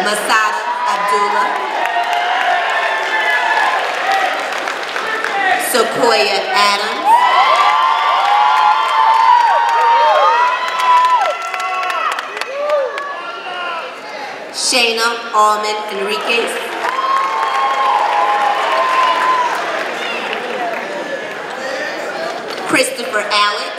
Masada Abdullah, Sequoia Adams, Shayna Almond Enriquez, Christopher Alex,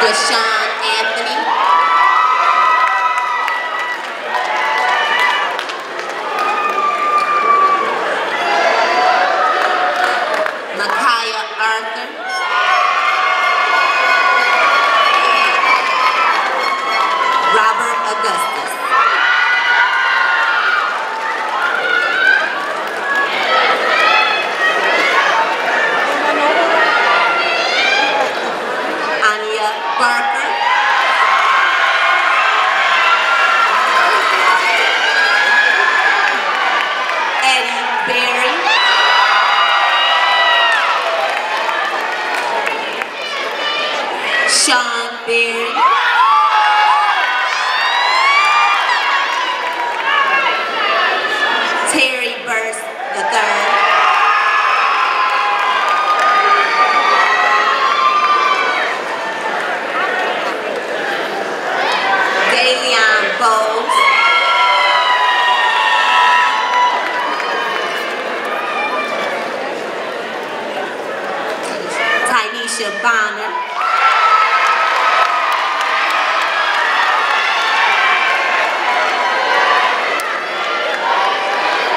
Deshaun Anthony, Micaiah Arthur, Robert Augustus, Anya Barker, Eddie Berry, Sean Berry, Terry Burst III, Daleon Bowles, Tynesha Bonner,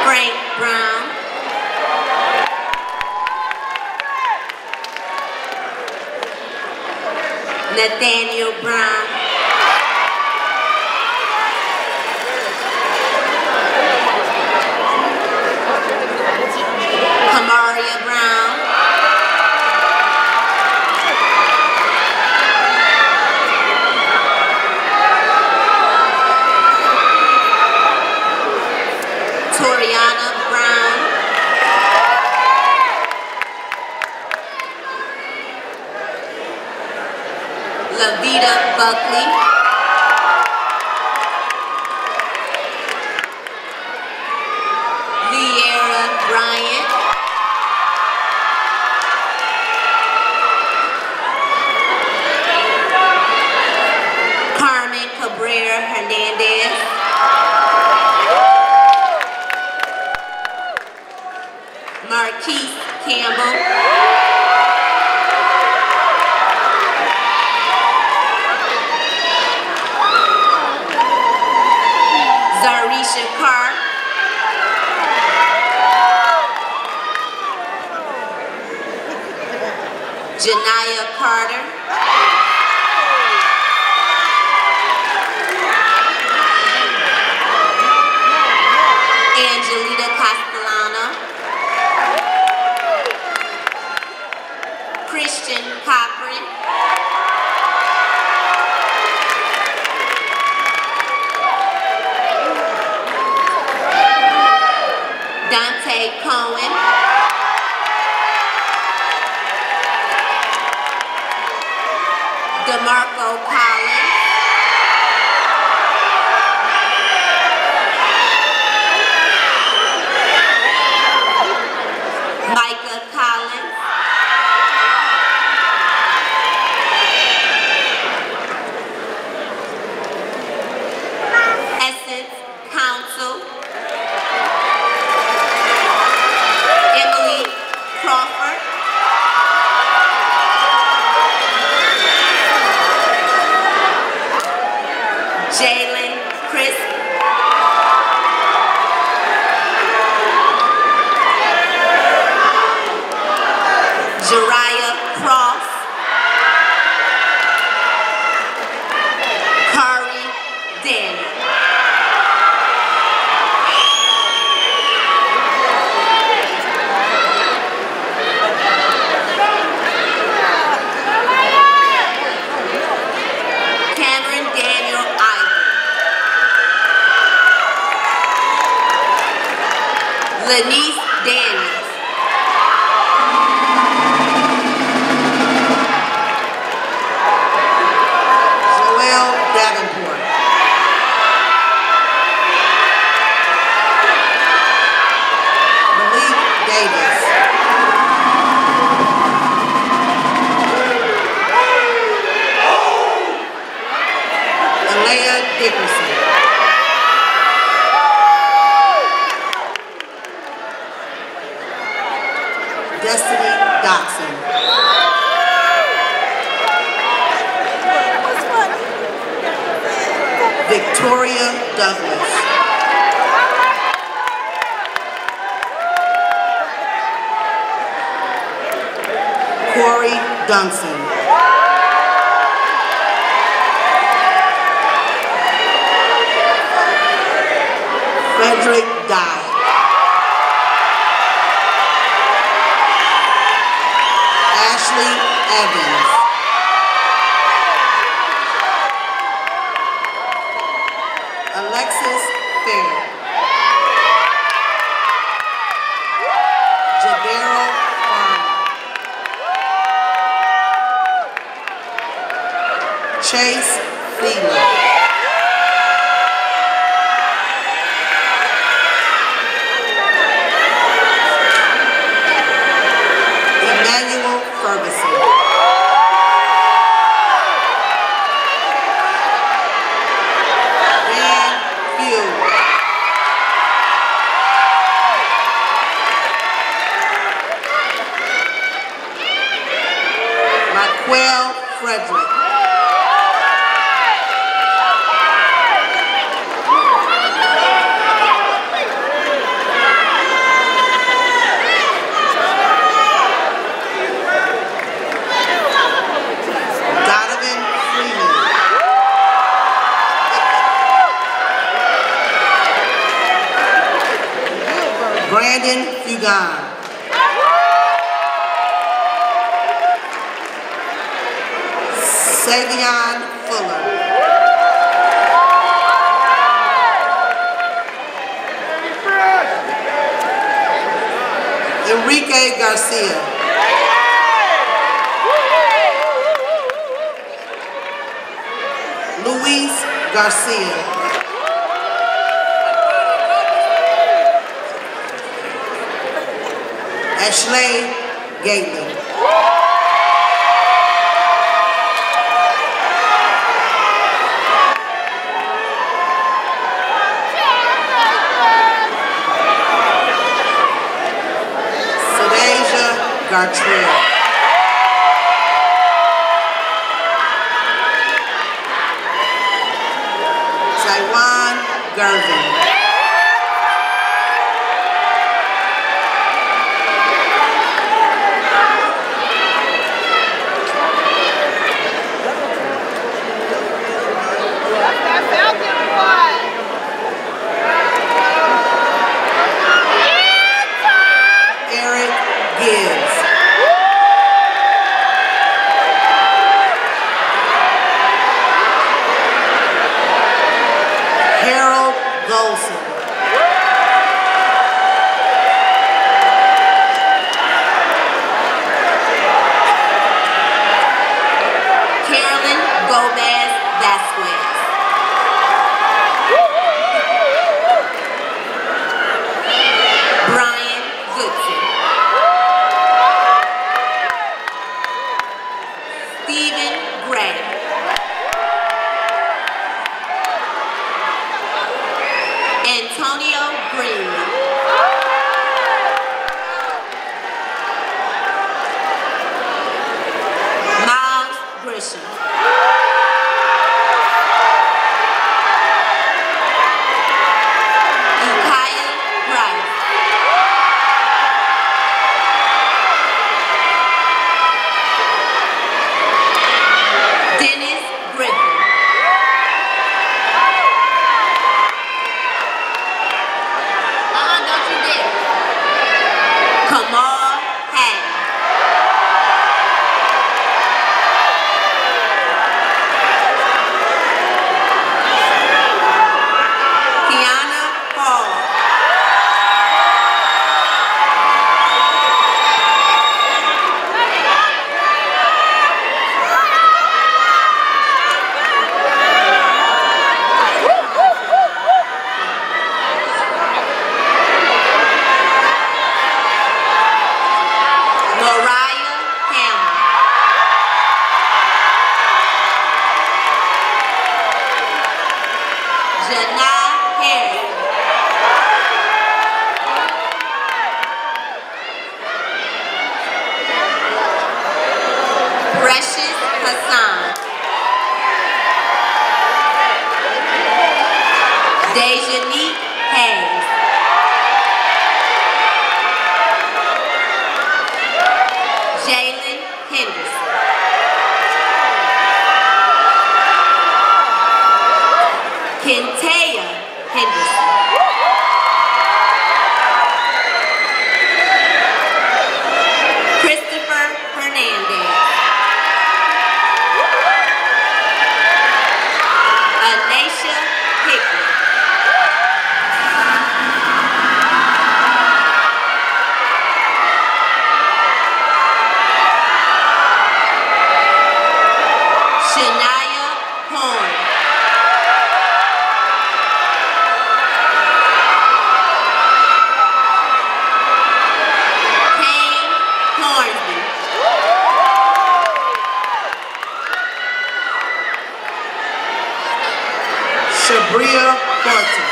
Frank Brown, Nathaniel Brown, Kamaria Brown, Toriana Brown, Lavita Buckley, Liera Bryant, Carmen Cabrera Hernandez, Marquise Campbell, Zarisha Carr, Janaya Carter, Angelita Castellano, Christian Cochran, Dante Cohen, DeMarco Collins. Micah Collins. Essence Council. Emily Crawford. Jalen Chris. Jariah Cross. Kari Daniel. Cameron Daniel Ivory. Lanice Daniels. Joelle Davenport. Malik Davis. Alea Dickerson. Destiny Dotson. Victoria Douglas. Corey Dunson. Frederick Dye. Ashley Evans. Alexis Fair. Jadero Farmer. Chase Thielen. Emmanuel Ferguson. Dan Pugh. Raquel Frederick. Donovan Freeman. Brandon Fugan. Savion Fuller. Enrique Garcia. Luis Garcia. Ashley Gately. Sedasia Gartrell. Taiwan Gervin. Eric Gibbs. Harold Golson. Gomez Vasquez. Brian Goodson. Stephen Gray. Antonio Greenlee. Miles Grisham. Ukiah Rice. Dennis Griffin. Don't you dare. Kamal Hatton. Kiana Hall. Mariah Hammer. Janai Harris. Precious Hassan. Dejanique Hayes. Jalen Henderson. Kentea Henderson. Christopher Hernandez. Anisha Hickman. Shania Horn. Kane Hornsby. Shabria Horton.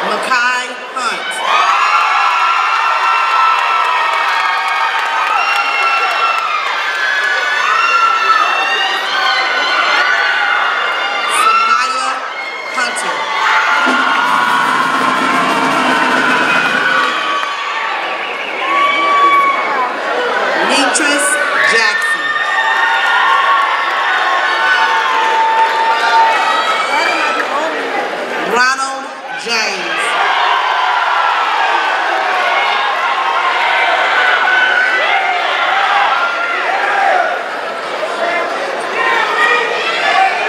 Makai Hunt. Samaya Hunter. Beatrice Jackson. Ronald James.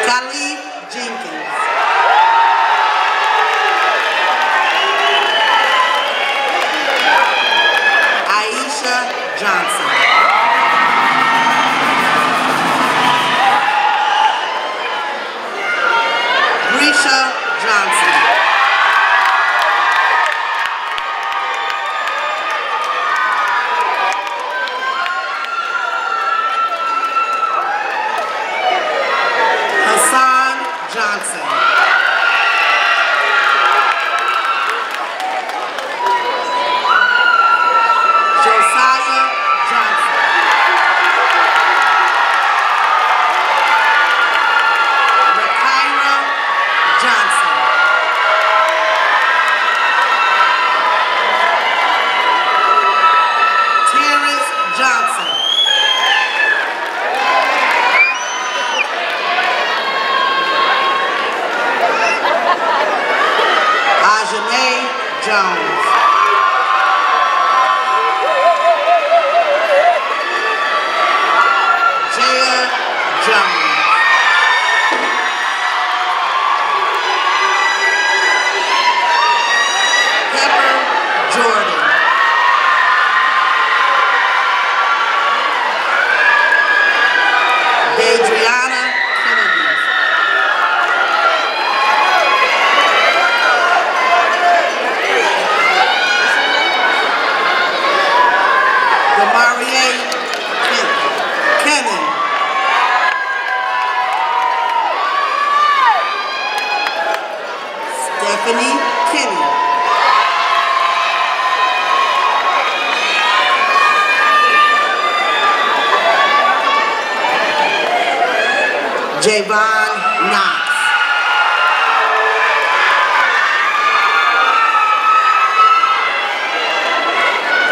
Khalid Jenkins. Aisha Johnson. Risha Johnson. Hassan Johnson. Josiah Johnson. Makaira Johnson. Terrence Johnson. Ajane Jones. Jaya Jones. Jordan. Adriana Kennedy. Demarie Kennan. Stephanie Kenny. Javon Knox.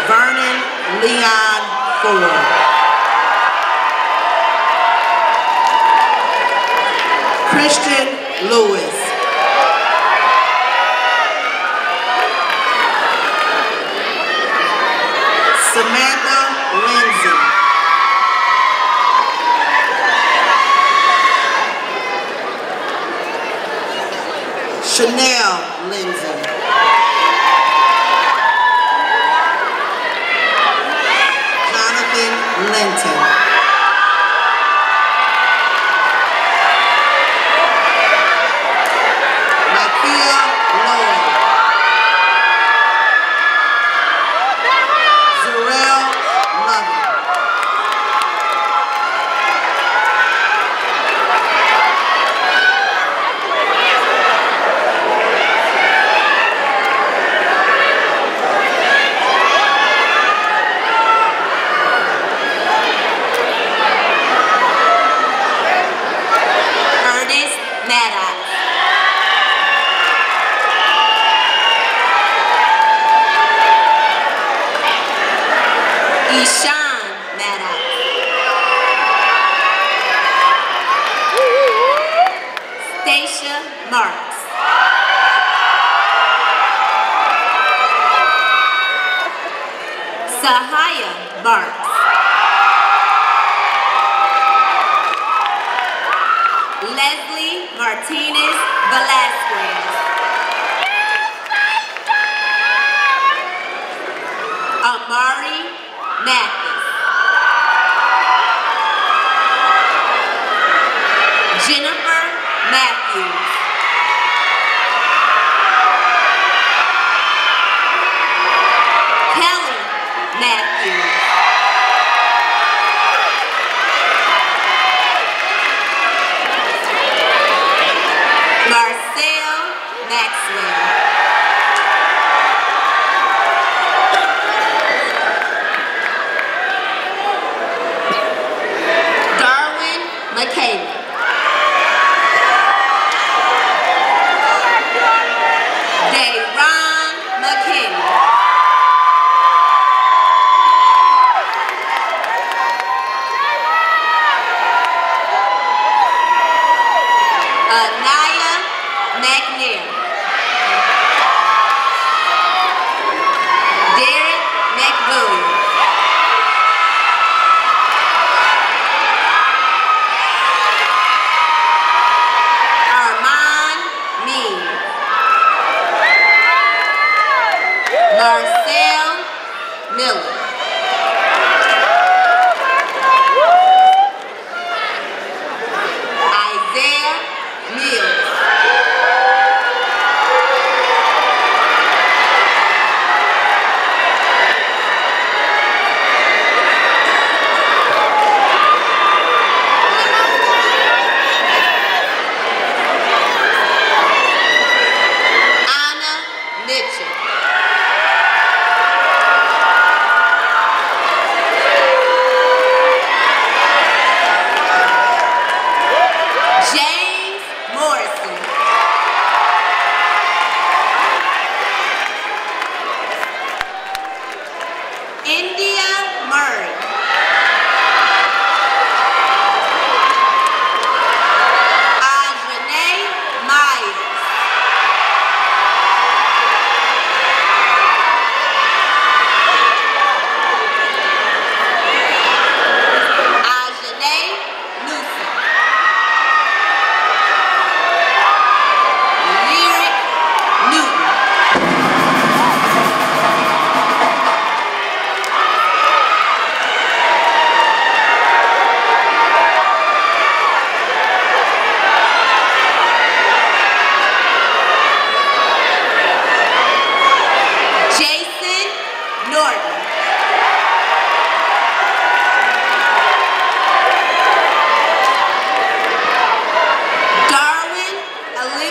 Vernon Leon Ford. Christian Lewis. Samantha Lindsay. Chanel Lindsay. Jonathan Linton. Makia Lloyd. Zarel Lovin. Ernest Maddox. Ishan Maddox. Stacia Marks. Sahaya Marks. Leslie Martinez Velasquez. Amari Mathis. Jennifer Matthews. Kelly Matthews. Marcel Maxwell. Darwin McKayla. Dayron McKinney. Anaya McNair. Derek McWilliams. Armand Means. Marcel Miller. Isaiah Mills.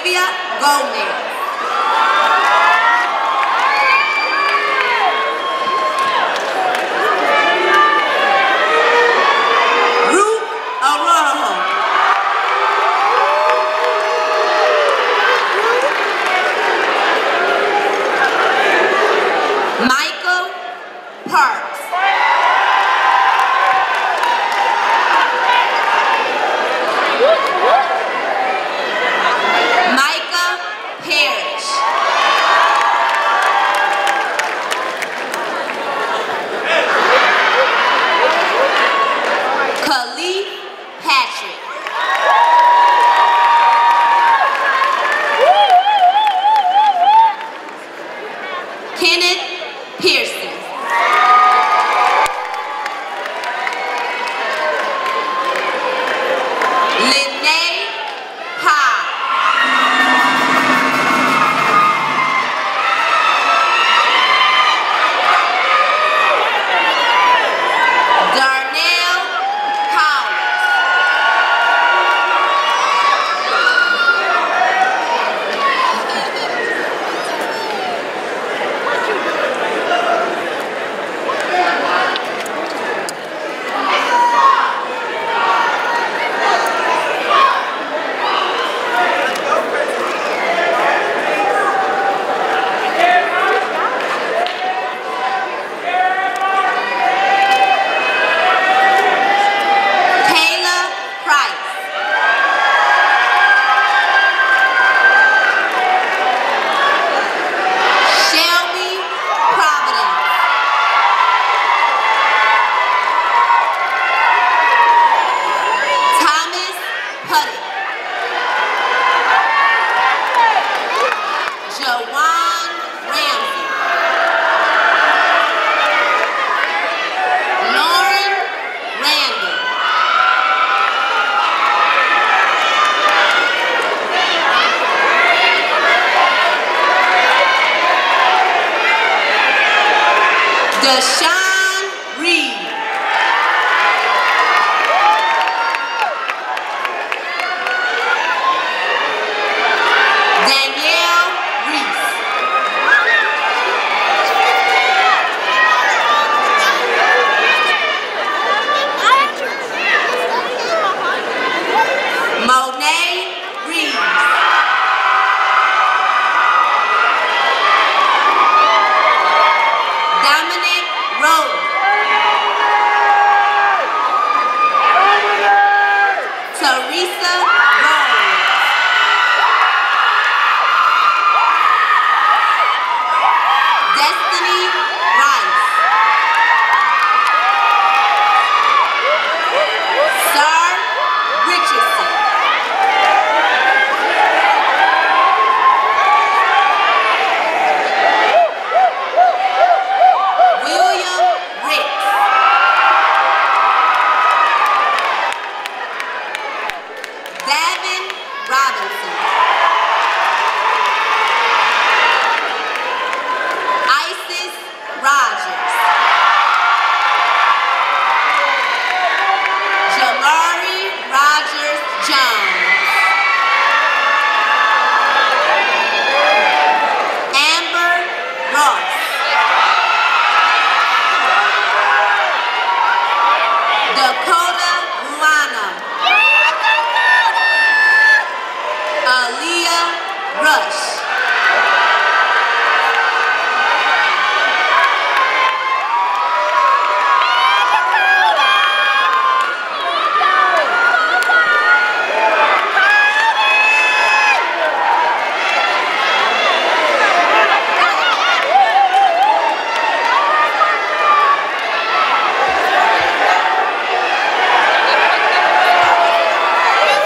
Olivia Gomez. Ruth Arojo. Michael Parks. Micah Parrish. Khalif Patrick. Kenneth Pearson. Lynnae Pye. Darnell Powers. Kayla Price. Shelby Providence. Thomas Putty. Jawan Ramsey. Lauren Randall. Deshaun Reed. Danielle Reese. Monet Reeves. Dominic Rose. Teresa Rose. Destiny Rice. Sir Richardson. William Ricks. Davin Robinson. Isis Rogers. Jamari Rogers Jones. Amber Ross. Dakota Luana. Aaliyah Rush.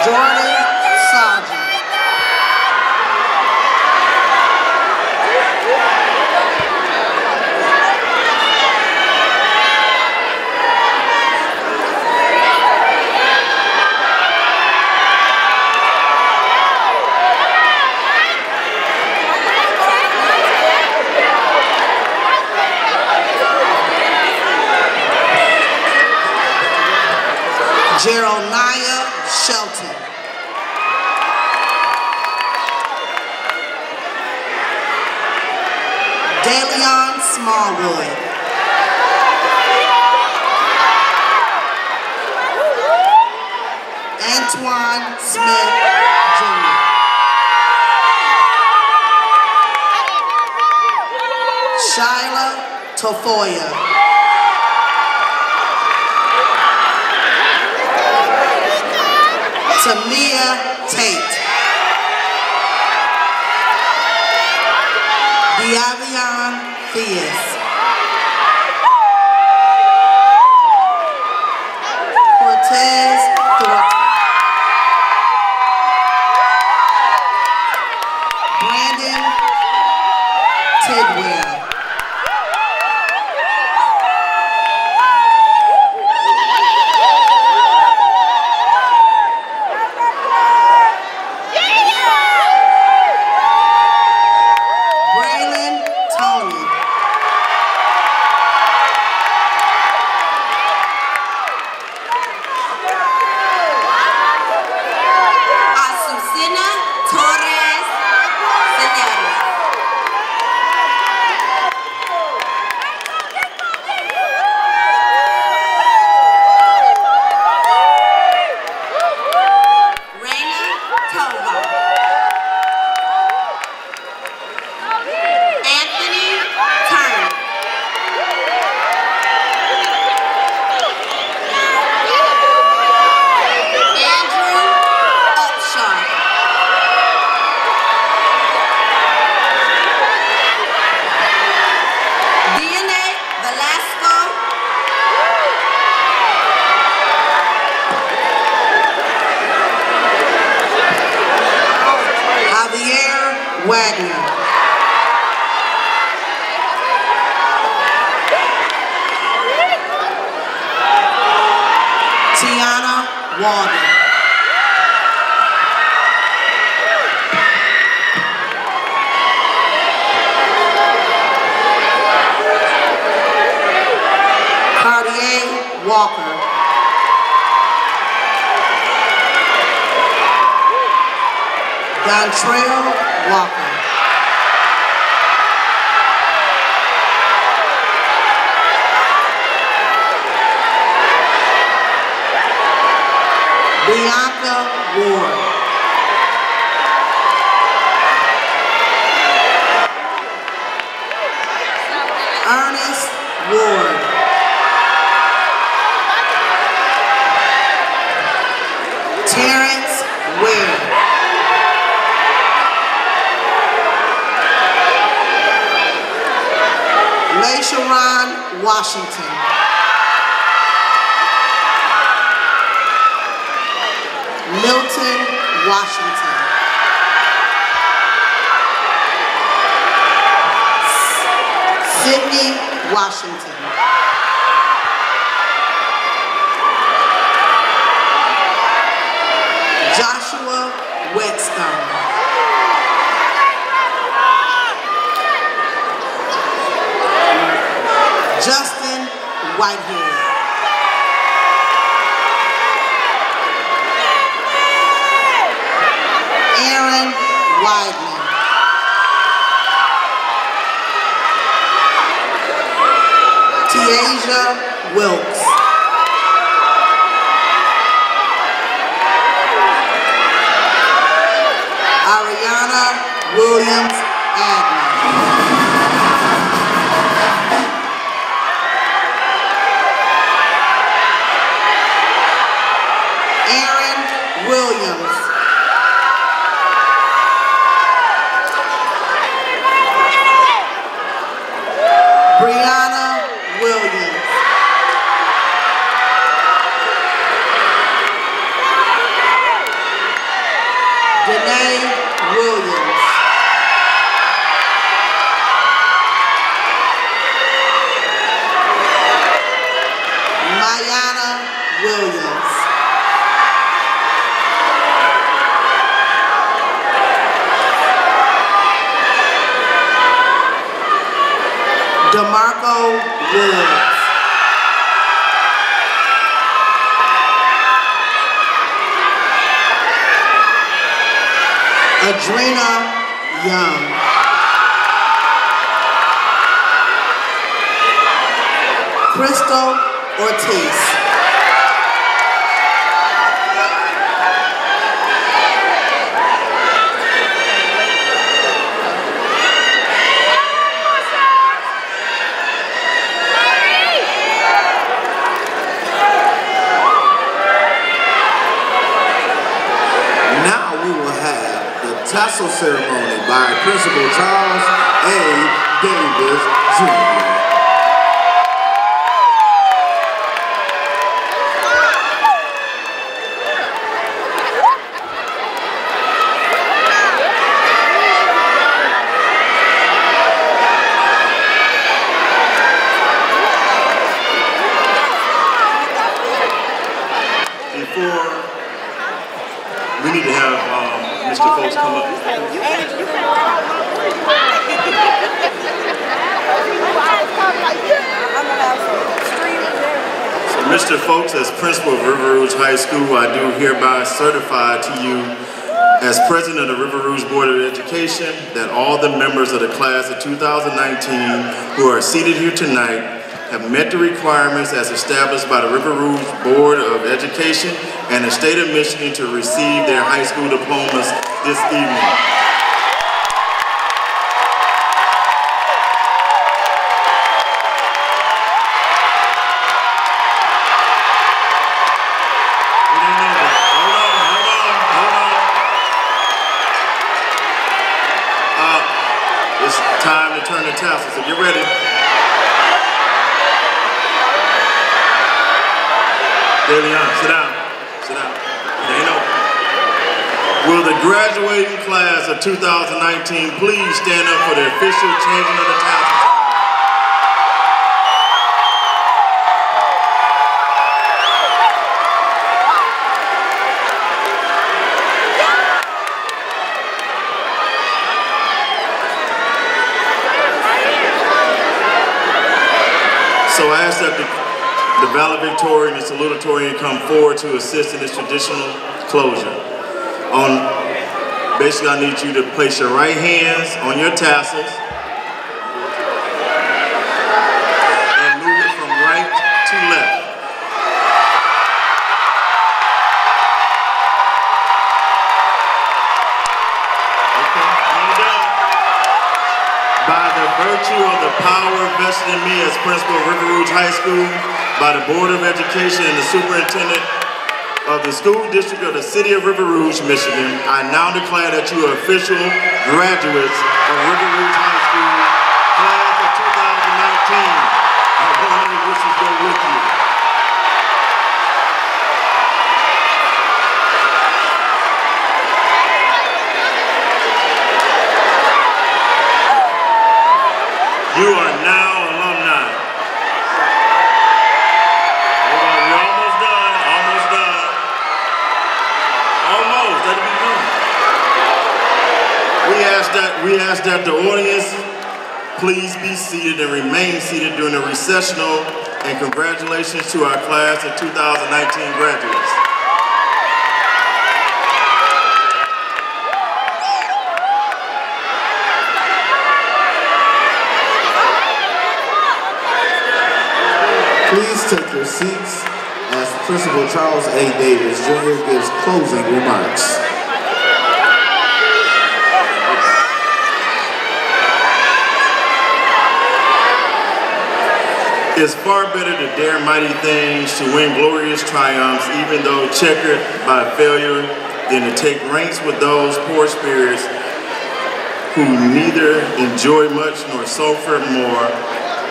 Jordan Sargent. Jeremiah Shelton. DeLeon Smallwood. Antoine Smith Jr. Shyla Tafoya. Tamia Tate. Diavion Theus. Cortez Thornton. Brandon Tidwell. Braylon Tony. Azucena Torres Cenero. Reina Tova. Anthony Turner. Andrew Upshaw. DNA Velasco. Javier Wagner. Tiana Walden. Cartier Walker. Dontrell Walker. Bianca Ward. Ernest Ward. Terrence Ware. LaSharon Washington. Milton Washington. Sydney Washington. Joshua Whetstone. Justin Whitehead. Aaron Weidman. Tiaja Wilkes. Ariana Williams Adman. Aaron Williams. Brianna Williams. Danae Williams. Mayana Williams. DeMarco Woods. Adrena Young. Crystal Ortiz. Tassel ceremony by Principal Charles A. Davis, Jr. Before, we need to have Mr. Folks come up. So Mr. Folks, as principal of River Rouge High School, I do hereby certify to you as president of the River Rouge Board of Education that all the members of the class of 2019 who are seated here tonight have met the requirements as established by the River Rouge Board of Education and the state of Michigan to receive their high school diplomas this evening. It's time to turn the tassel, so get ready. Leon, sit down. Sit down. It ain't over. Will the graduating class of 2019 please stand up for the official changing of the tassels? So I ask that the valedictorian and salutatorian come forward to assist in this traditional closure. Basically, I need you to place your right hands on your tassels and move it from right to left. Okay, you're done. By the virtue of the power vested in me as principal of River Rouge High School, by the Board of Education and the Superintendent of the School District of the City of River Rouge, Michigan, I now declare that you are official graduates of River Rouge High School, class of 2019. I want your wishes go with you. You are now alumni. Hold on, we're almost done, almost done. Almost, that'll be done. We ask that the audience please be seated and remain seated during the recessional, and congratulations to our class of 2019 graduates. Please take your seats as Principal Charles A. Davis, Jr. gives closing remarks. It's far better to dare mighty things, to win glorious triumphs, even though checkered by failure, than to take ranks with those poor spirits who neither enjoy much nor suffer more,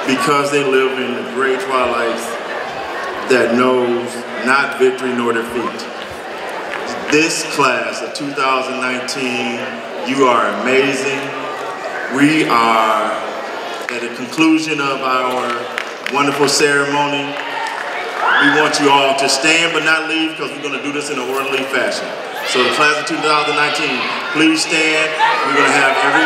because they live in the gray twilights that knows not victory nor defeat. This class of 2019, you are amazing. We are at the conclusion of our wonderful ceremony. We want you all to stand but not leave, because we're going to do this in an orderly fashion. So the class of 2019, please stand. We're going to have every